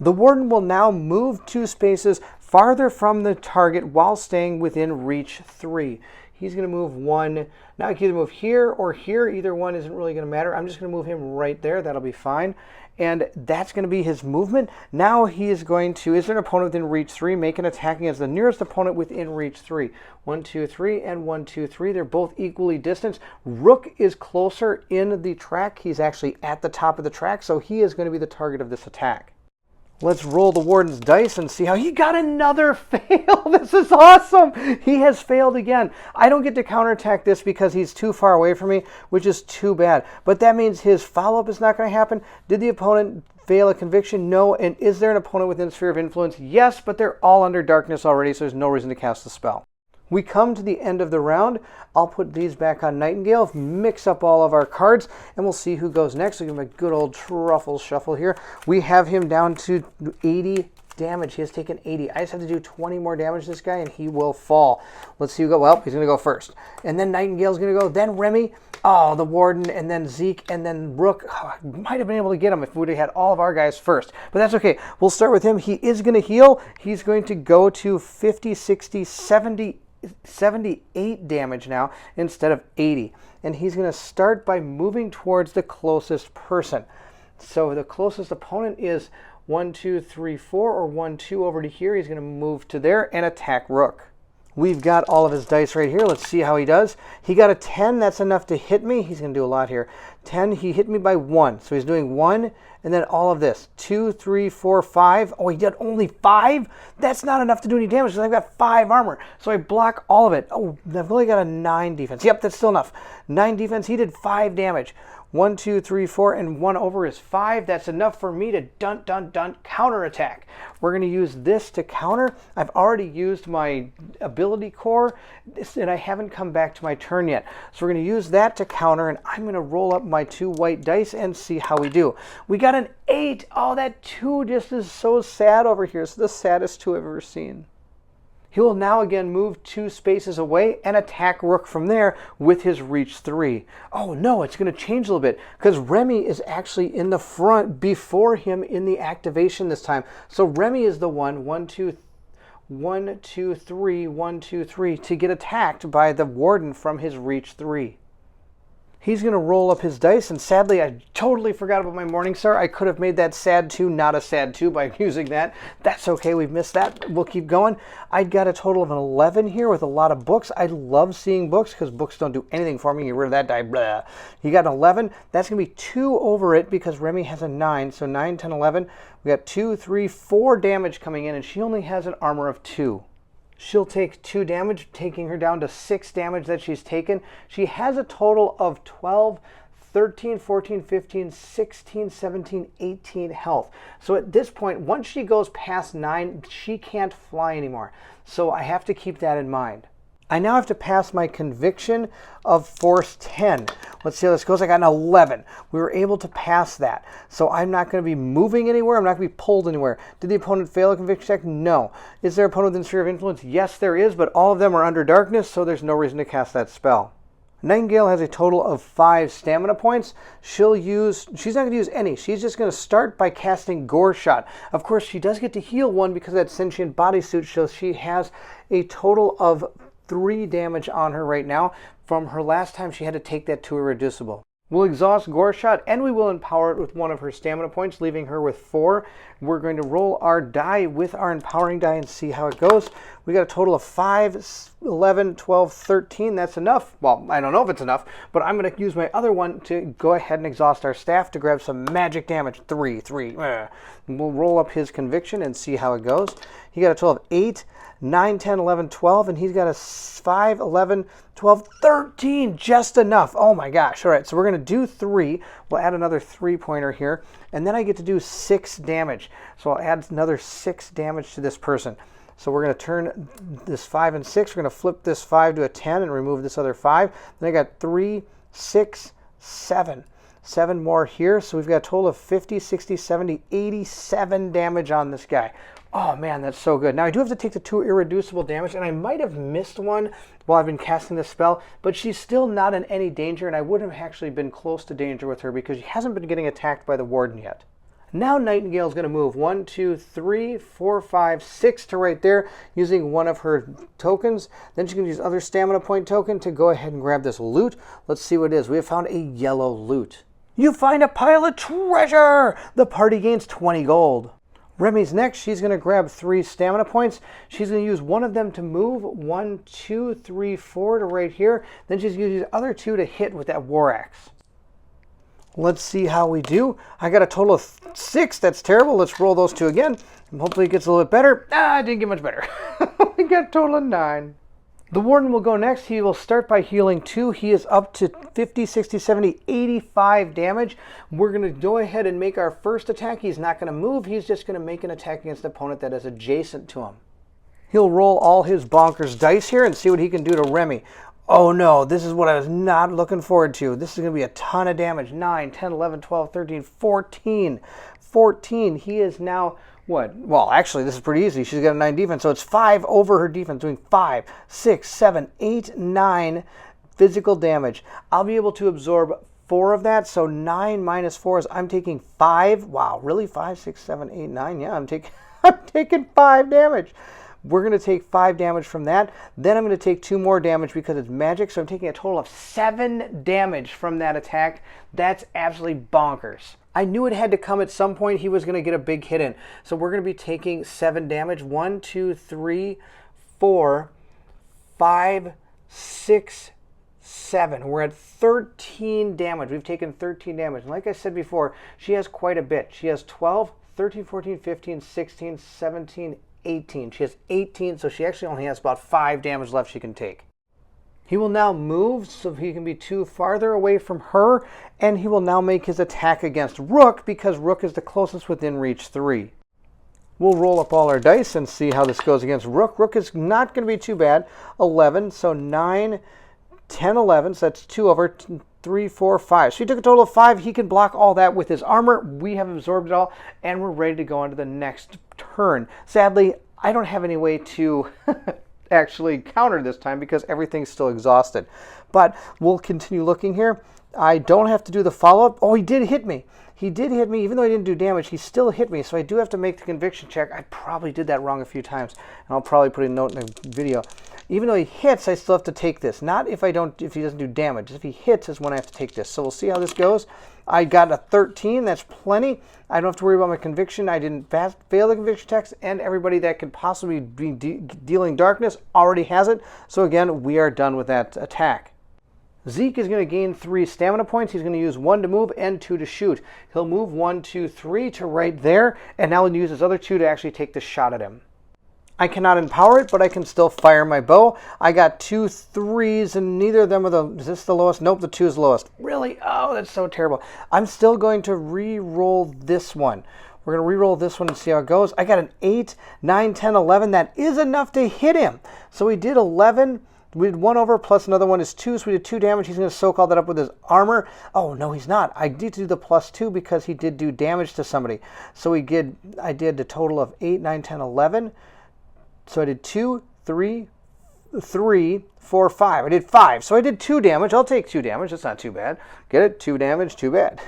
The Warden will now move 2 spaces farther from the target while staying within reach 3. He's going to move 1. Now I can either move here or here. Either one isn't really going to matter. I'm just going to move him right there. That'll be fine. And that's going to be his movement. Now he is going to, is there an opponent within reach 3? Make an attack against the nearest opponent within reach 3. 1, 2, 3, and 1, 2, 3. They're both equally distanced. Rook is closer in the track. He's actually at the top of the track, so he is going to be the target of this attack. Let's roll the Warden's dice and see how he got another fail. This is awesome. He has failed again. I don't get to counterattack this because he's too far away from me, which is too bad. But that means his follow-up is not going to happen. Did the opponent fail a conviction? No. And is there an opponent within sphere of influence? Yes, but they're all under darkness already, so there's no reason to cast the spell. We come to the end of the round. I'll put these back on Nightingale, mix up all of our cards, and we'll see who goes next. We'll give him a good old truffle shuffle here. We have him down to 80 damage. He has taken 80. I just have to do 20 more damage to this guy, and he will fall. Let's see who go. Well, he's going to go first. And then Nightingale's going to go. Then Remy. Oh, the Warden, and then Zeke, and then Rook. Oh, I might have been able to get him if we would have had all of our guys first. But that's okay. We'll start with him. He is going to heal. He's going to go to 50, 60, 70, 78 damage now instead of 80. And he's going to start by moving towards the closest person. So the closest opponent is 1, 2, 3, 4, or 1, 2 over to here. He's going to move to there and attack Rook. We've got all of his dice right here. Let's see how he does. He got a 10. That's enough to hit me. He's going to do a lot here. 10. He hit me by 1. So he's doing 1 and then all of this. 2, 3, 4, 5. Oh, he did only 5? That's not enough to do any damage because I've got 5 armor. So I block all of it. Oh, I've only got a 9 defense. Yep, that's still enough. 9 defense. He did 5 damage. 1, 2, 3, 4, and 1 over is 5. That's enough for me to dun counterattack. We're going to use this to counter. I've already used my ability core, and I haven't come back to my turn yet. So we're going to use that to counter, and I'm going to roll up my 2 white dice and see how we do. We got an 8. Oh, that 2 just is so sad over here. It's the saddest 2 I've ever seen. He will now again move 2 spaces away and attack Rook from there with his reach 3. Oh no, it's going to change a little bit because Remy is actually in the front before him in the activation this time. So Remy is the one, 1, 2, 3, 1, 2, 3, to get attacked by the Warden from his reach 3. He's going to roll up his dice, and sadly, I totally forgot about my Morningstar. I could have made that sad 2 not a sad 2 by using that. That's okay, we've missed that. We'll keep going. I got a total of an 11 here with a lot of books. I love seeing books because books don't do anything for me. Get rid of that die, blah. You got an 11. That's going to be 2 over it because Remy has a 9. So 9, 10, 11. We got 2, 3, 4 damage coming in, and she only has an armor of 2. She'll take 2 damage, taking her down to 6 damage that she's taken. She has a total of 12, 13, 14, 15, 16, 17, 18 health. So at this point, once she goes past 9, she can't fly anymore. So I have to keep that in mind. I now have to pass my conviction of force 10. Let's see how this goes. I got an 11. We were able to pass that. So I'm not going to be moving anywhere. I'm not going to be pulled anywhere. Did the opponent fail a conviction check? No. Is there an opponent within sphere of influence? Yes, there is, but all of them are under darkness, so there's no reason to cast that spell. Nightingale has a total of 5 stamina points. She's not going to use any. She's just going to start by casting Gore Shot. Of course, she does get to heal 1 because of that sentient bodysuit, so she has a total of 3 damage on her right now from her last time she had to take that to irreducible. We'll exhaust Gore Shot and we will empower it with 1 of her stamina points, leaving her with 4. We're going to roll our die with our empowering die and see how it goes. We got a total of 5, 11, 12, 13. That's enough. Well, I don't know if it's enough, but I'm going to use my other one to go ahead and exhaust our staff to grab some magic damage. 3. We'll roll up his conviction and see how it goes. He got a total of 8, 9, 10, 11, 12, and he's got a 5, 11, 12, 13, just enough. Oh my gosh. All right, so we're going to do 3. We'll add another 3-pointer here, and then I get to do 6 damage. So I'll add another 6 damage to this person. So we're going to turn this 5 and 6. We're going to flip this 5 to a 10 and remove this other 5. Then I got 3, 6, 7. 7 more here. So we've got a total of 50, 60, 70, 87 damage on this guy. Oh man, that's so good. Now I do have to take the 2 irreducible damage, and I might have missed one while I've been casting this spell, but she's still not in any danger, and I wouldn't have actually been close to danger with her because she hasn't been getting attacked by the Warden yet. Now Nightingale's going to move 1, 2, 3, 4, 5, 6 to right there using 1 of her tokens. Then she's going to use other stamina point token to go ahead and grab this loot. Let's see what it is. We have found a yellow loot. You find a pile of treasure! The party gains 20 gold. Remy's next. She's going to grab 3 stamina points. She's going to use 1 of them to move 1, 2, 3, 4 to right here. Then she's going to use the other 2 to hit with that war axe. Let's see how we do. I got a total of 6. That's terrible. Let's roll those 2 again. And hopefully it gets a little bit better. I didn't get much better. We got a total of 9. The Warden will go next. He will start by healing 2. He is up to 50, 60, 70, 85 damage. We're going to go ahead and make our first attack. He's not going to move. He's just going to make an attack against the opponent that is adjacent to him. He'll roll all his bonkers dice here and see what he can do to Remy. Oh no, this is what I was not looking forward to. This is going to be a ton of damage. 9, 10, 11, 12, 13, 14. 14. He is now, what? Well, actually, this is pretty easy. She's got a 9 defense, so it's 5 over her defense, doing 5, 6, 7, 8, 9 physical damage. I'll be able to absorb 4 of that, so 9 minus 4 is I'm taking 5. Wow, really? 5, 6, 7, 8, 9? Yeah, I'm taking 5 damage. We're going to take 5 damage from that. Then I'm going to take 2 more damage because it's magic. So I'm taking a total of 7 damage from that attack. That's absolutely bonkers. I knew it had to come at some point. He was going to get a big hit in. So we're going to be taking 7 damage. 1, 2, 3, 4, 5, 6, 7. We're at 13 damage. We've taken 13 damage. And like I said before, she has quite a bit. She has 12, 13, 14, 15, 16, 17, 18. She has 18, so she actually only has about 5 damage left she can take. He will now move so he can be 2 farther away from her, and he will now make his attack against Rook because Rook is the closest within reach 3. We'll roll up all our dice and see how this goes against Rook. Rook is not going to be too bad. 11, so 9, 10, 11, so that's 2 over 3, 4, 5. So he took a total of 5. He can block all that with his armor. We have absorbed it all, and we're ready to go on to the next turn. Sadly, I don't have any way to actually counter this time because everything's still exhausted. But we'll continue looking here. I don't have to do the follow-up. Oh, he did hit me. He did hit me. Even though he didn't do damage, he still hit me. So I do have to make the conviction check. I probably did that wrong a few times, and I'll probably put a note in the video. Even though he hits, I still have to take this. Not if he doesn't do damage. If he hits is when I have to take this. So we'll see how this goes. I got a 13. That's plenty. I don't have to worry about my conviction. I didn't fail the conviction text, and everybody that could possibly be dealing darkness already has it. So again, we are done with that attack. Zeke is going to gain 3 stamina points. He's going to use 1 to move and 2 to shoot. He'll move 1, 2, 3 to right there, and now he'll use his other 2 to actually take the shot at him. I cannot empower it, but I can still fire my bow. I got 2 3s, and neither of them are the... Is this the lowest? Nope, the 2 is the lowest. Really? Oh, that's so terrible. I'm still going to re-roll this one. We're going to re-roll this one and see how it goes. I got an 8, 9, 10, 11. That is enough to hit him. So we did 11. We did 1 over plus another one is 2, so we did 2 damage. He's going to soak all that up with his armor. Oh, no, he's not. I need to do the plus 2 because he did do damage to somebody. So I did a total of 8, 9, 10, 11. So I did 2, 3, 4, 5. I did 5. So I did 2 damage. I'll take 2 damage. That's not too bad. Get it? 2 damage. Too bad.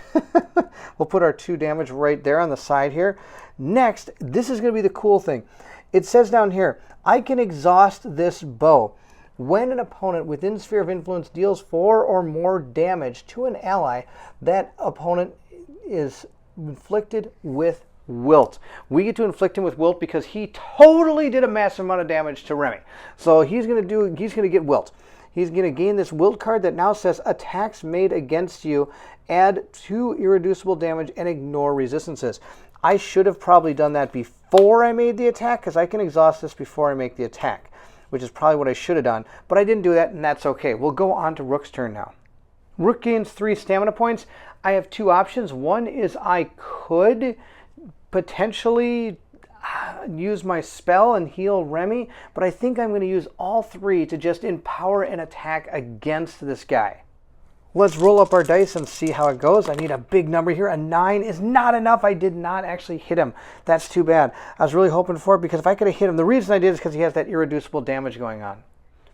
We'll put our 2 damage right there on the side here. Next, this is going to be the cool thing. It says down here, I can exhaust this bow. When an opponent within Sphere of Influence deals 4 or more damage to an ally, that opponent is inflicted with Wilt. We get to inflict him with Wilt because he totally did a massive amount of damage to Remy. So he's going to get Wilt. He's going to gain this Wilt card that now says attacks made against you add 2 irreducible damage and ignore resistances. I should have probably done that before I made the attack because I can exhaust this before I make the attack, which is probably what I should have done. But I didn't do that, and that's okay. We'll go on to Rook's turn now. Rook gains 3 stamina points. I have 2 options. One is I could potentially use my spell and heal Remy, but I think I'm going to use all 3 to just empower an attack against this guy. Let's roll up our dice and see how it goes. I need a big number here. A 9 is not enough. I did not actually hit him. That's too bad. I was really hoping for it because if I could have hit him, the reason I did is because he has that irreducible damage going on.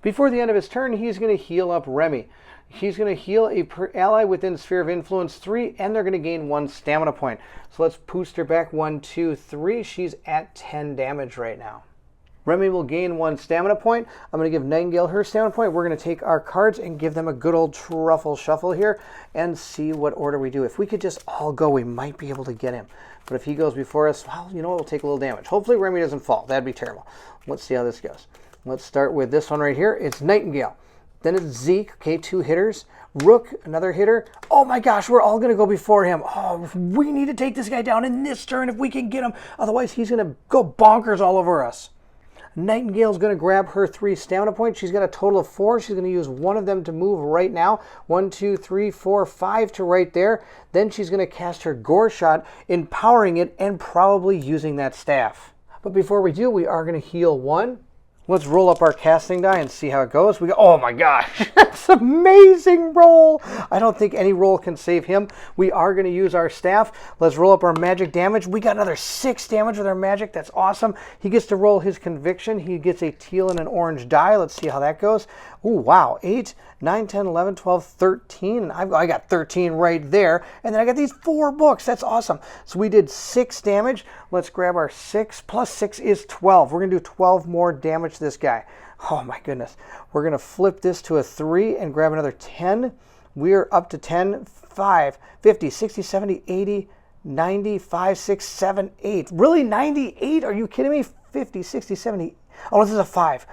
Before the end of his turn, he's going to heal up Remy. He's going to heal a ally within Sphere of Influence 3, and they're going to gain 1 stamina point. So let's boost her back 1, 2, 3. She's at 10 damage right now. Remy will gain 1 stamina point. I'm going to give Nightingale her stamina point. We're going to take our cards and give them a good old truffle shuffle here and see what order we do. If we could just all go, we might be able to get him. But if he goes before us, well, you know what? We'll take a little damage. Hopefully Remy doesn't fall. That'd be terrible. Let's see how this goes. Let's start with this one right here. It's Nightingale. Then it's Zeke, okay, 2 hitters. Rook, another hitter. Oh my gosh, we're all going to go before him. Oh, we need to take this guy down in this turn if we can get him. Otherwise, he's going to go bonkers all over us. Nightingale's going to grab her 3 stamina points. She's got a total of 4. She's going to use 1 of them to move right now. 1, 2, 3, 4, 5 to right there. Then she's going to cast her Gore Shot, empowering it and probably using that staff. But before we do, we are going to heal 1, Let's roll up our casting die and see how it goes. We go, oh my gosh, that's an amazing roll. I don't think any roll can save him. We are going to use our staff. Let's roll up our magic damage. We got another 6 damage with our magic. That's awesome. He gets to roll his conviction. He gets a teal and an orange die. Let's see how that goes. Oh, wow. 8, 9, 10, 11, 12, 13. And I got 13 right there. And then I got these 4 books. That's awesome. So we did 6 damage. Let's grab our 6. Plus 6 is 12. We're going to do 12 more damage to this guy. Oh my goodness. We're going to flip this to a 3 and grab another 10. We're up to 10, 5, 50, 60, 70, 80, 90, 5, 6, 7, 8. Really? 98? Are you kidding me? 50, 60, 70. Oh, this is a 5.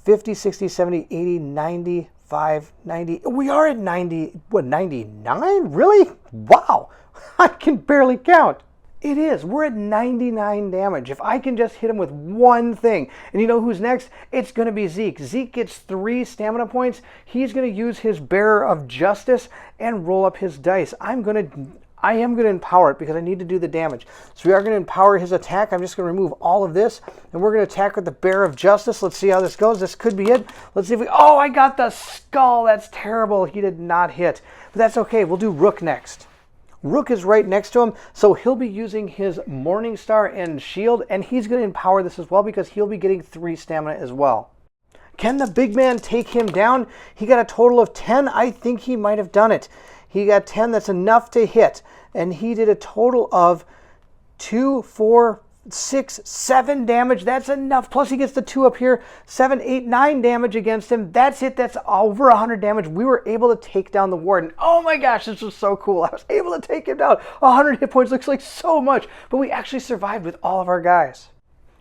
50, 60, 70, 80, 95, 90. We are at 90, what, 99? Really? Wow. I can barely count. It is. We're at 99 damage. If I can just hit him with one thing. And you know who's next? It's going to be Zeke. Zeke gets 3 stamina points. He's going to use his Bearer of Justice and roll up his dice. I am going to empower it because I need to do the damage. So we are going to empower his attack. I'm just going to remove all of this. And we're going to attack with the Bearer of Justice. Let's see how this goes. This could be it. Let's see if we... Oh, I got the skull. That's terrible. He did not hit. But that's okay. We'll do Rook next. Rook is right next to him, so he'll be using his Morning Star and Shield, and he's going to empower this as well because he'll be getting 3 stamina as well. Can the big man take him down? He got a total of 10. I think he might have done it. He got 10. That's enough to hit, and he did a total of 2, 4, 6, 7 damage. That's enough. Plus he gets the 2 up here. 7, 8, 9 damage against him. That's it. That's over 100 damage. We were able to take down the Warden. Oh my gosh, this was so cool. I was able to take him down. 100 hit points looks like so much, but we actually survived with all of our guys.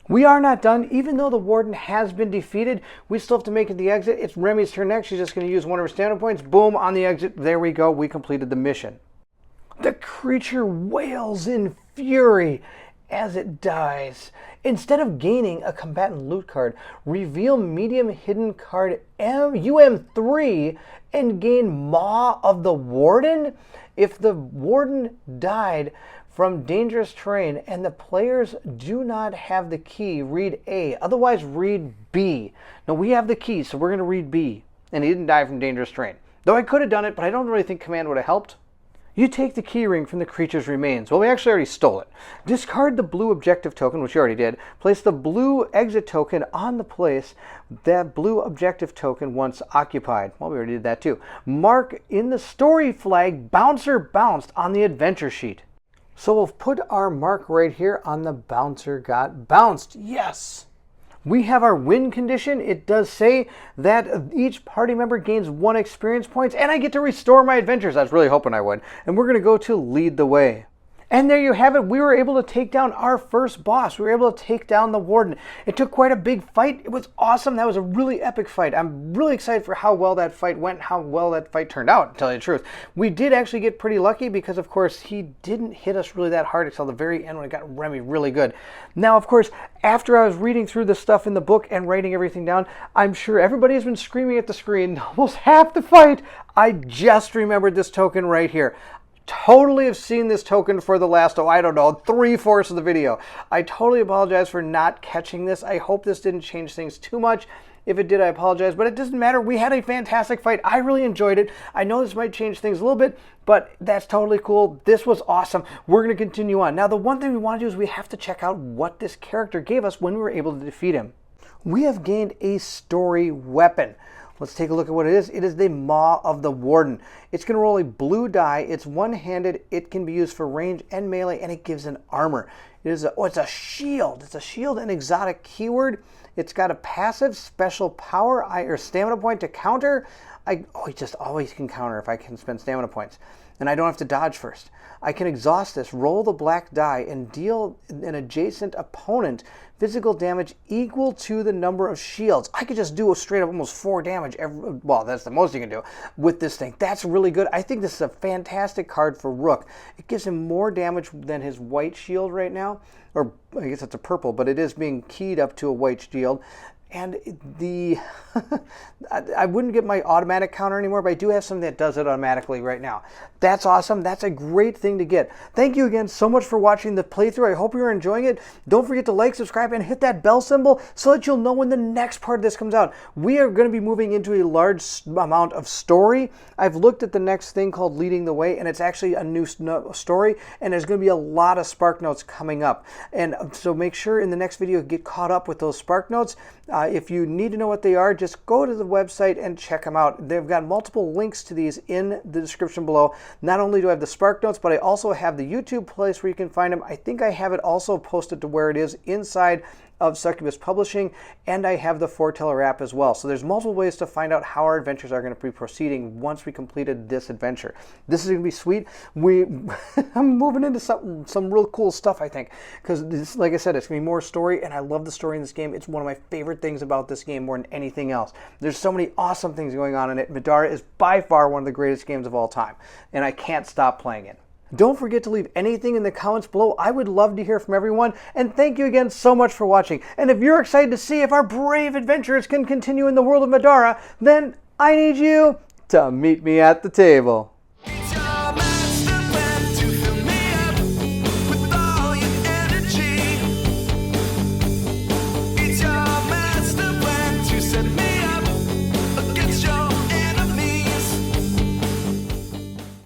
We are not done. Even though the Warden has been defeated, we still have to make it the exit. It's Remy's turn next. She's just going to use one of her stamina points. Boom, on the exit. There we go. We completed the mission. The creature wails in fury as it dies. Instead of gaining a combatant loot card, reveal medium hidden card UM3 and gain Maw of the Warden. If the Warden died from dangerous terrain and the players do not have the key, read A. Otherwise, read B. Now, we have the key, so we're going to read B. And he didn't die from dangerous terrain. Though I could have done it, but I don't really think command would have helped. You take the key ring from the creature's remains. Well, we actually already stole it. Discard the blue objective token, which you already did. Place the blue exit token on the place that blue objective token once occupied. Well, we already did that too. Mark in the story flag, bouncer bounced on the adventure sheet. So we'll put our mark right here on the bouncer got bounced. Yes! We have our win condition. It does say that each party member gains 1 experience points, and I get to restore my adventures. I was really hoping I would. And we're going to go to lead the way. And there you have it. We were able to take down our first boss. We were able to take down the Warden. It took quite a big fight. It was awesome. That was a really epic fight. I'm really excited for how well that fight went, how well that fight turned out, to tell you the truth. We did actually get pretty lucky because, of course, he didn't hit us really that hard until the very end when it got Remy really good. Now, of course, after I was reading through the stuff in the book and writing everything down, I'm sure everybody has been screaming at the screen almost half the fight. I just remembered this token right here. Totally have seen this token for the last, 3/4 of the video. I totally apologize for not catching this. I hope this didn't change things too much. If it did, I apologize, but it doesn't matter. We had a fantastic fight. I really enjoyed it. I know this might change things a little bit, but that's totally cool. This was awesome. We're going to continue on. Now, the one thing we want to do is we have to check out what this character gave us when we were able to defeat him. We have gained a story weapon. Let's take a look at what it is. It is the Maw of the Warden. It's going to roll a blue die. It's one-handed. It can be used for range and melee, and it gives an armor. It's a shield. It's a shield and exotic keyword. It's got a passive special power or stamina point to counter. He just always can counter if I can spend stamina points. And I don't have to dodge first. I can exhaust this, roll the black die, and deal an adjacent opponent physical damage equal to the number of shields. I could just do a straight up almost 4 damage. Well, that's the most you can do with this thing. That's really good. I think this is a fantastic card for Rook. It gives him more damage than his white shield right now. Or I guess it's a purple, but it is being keyed up to a white shield. And the I wouldn't get my automatic counter anymore, but I do have something that does it automatically right now. That's awesome. That's a great thing to get. Thank you again so much for watching the playthrough. I hope you're enjoying it. Don't forget to like, subscribe, and hit that bell symbol so that you'll know when the next part of this comes out. We are going to be moving into a large amount of story. I've looked at the next thing called Leading the Way, and it's actually a new story, and there's going to be a lot of Spark Notes coming up. And so make sure in the next video get caught up with those Spark Notes. If you need to know what they are, just go to the website and check them out. They've got multiple links to these in the description below. Not only do I have the Spark Notes, but I also have the YouTube place where you can find them. I think I have it also posted to where it is inside of Succubus Publishing, and I have the Forteller app as well. So there's multiple ways to find out how our adventures are going to be proceeding once we completed this adventure. This is going to be sweet. I'm moving into some real cool stuff, I think, because this, like I said, it's going to be more story, and I love the story in this game. It's one of my favorite things about this game more than anything else. There's so many awesome things going on in it. Middara is by far one of the greatest games of all time, and I can't stop playing it. Don't forget to leave anything in the comments below. I would love to hear from everyone. And thank you again so much for watching. And if you're excited to see if our brave adventures can continue in the world of Middara, then I need you to meet me at the table.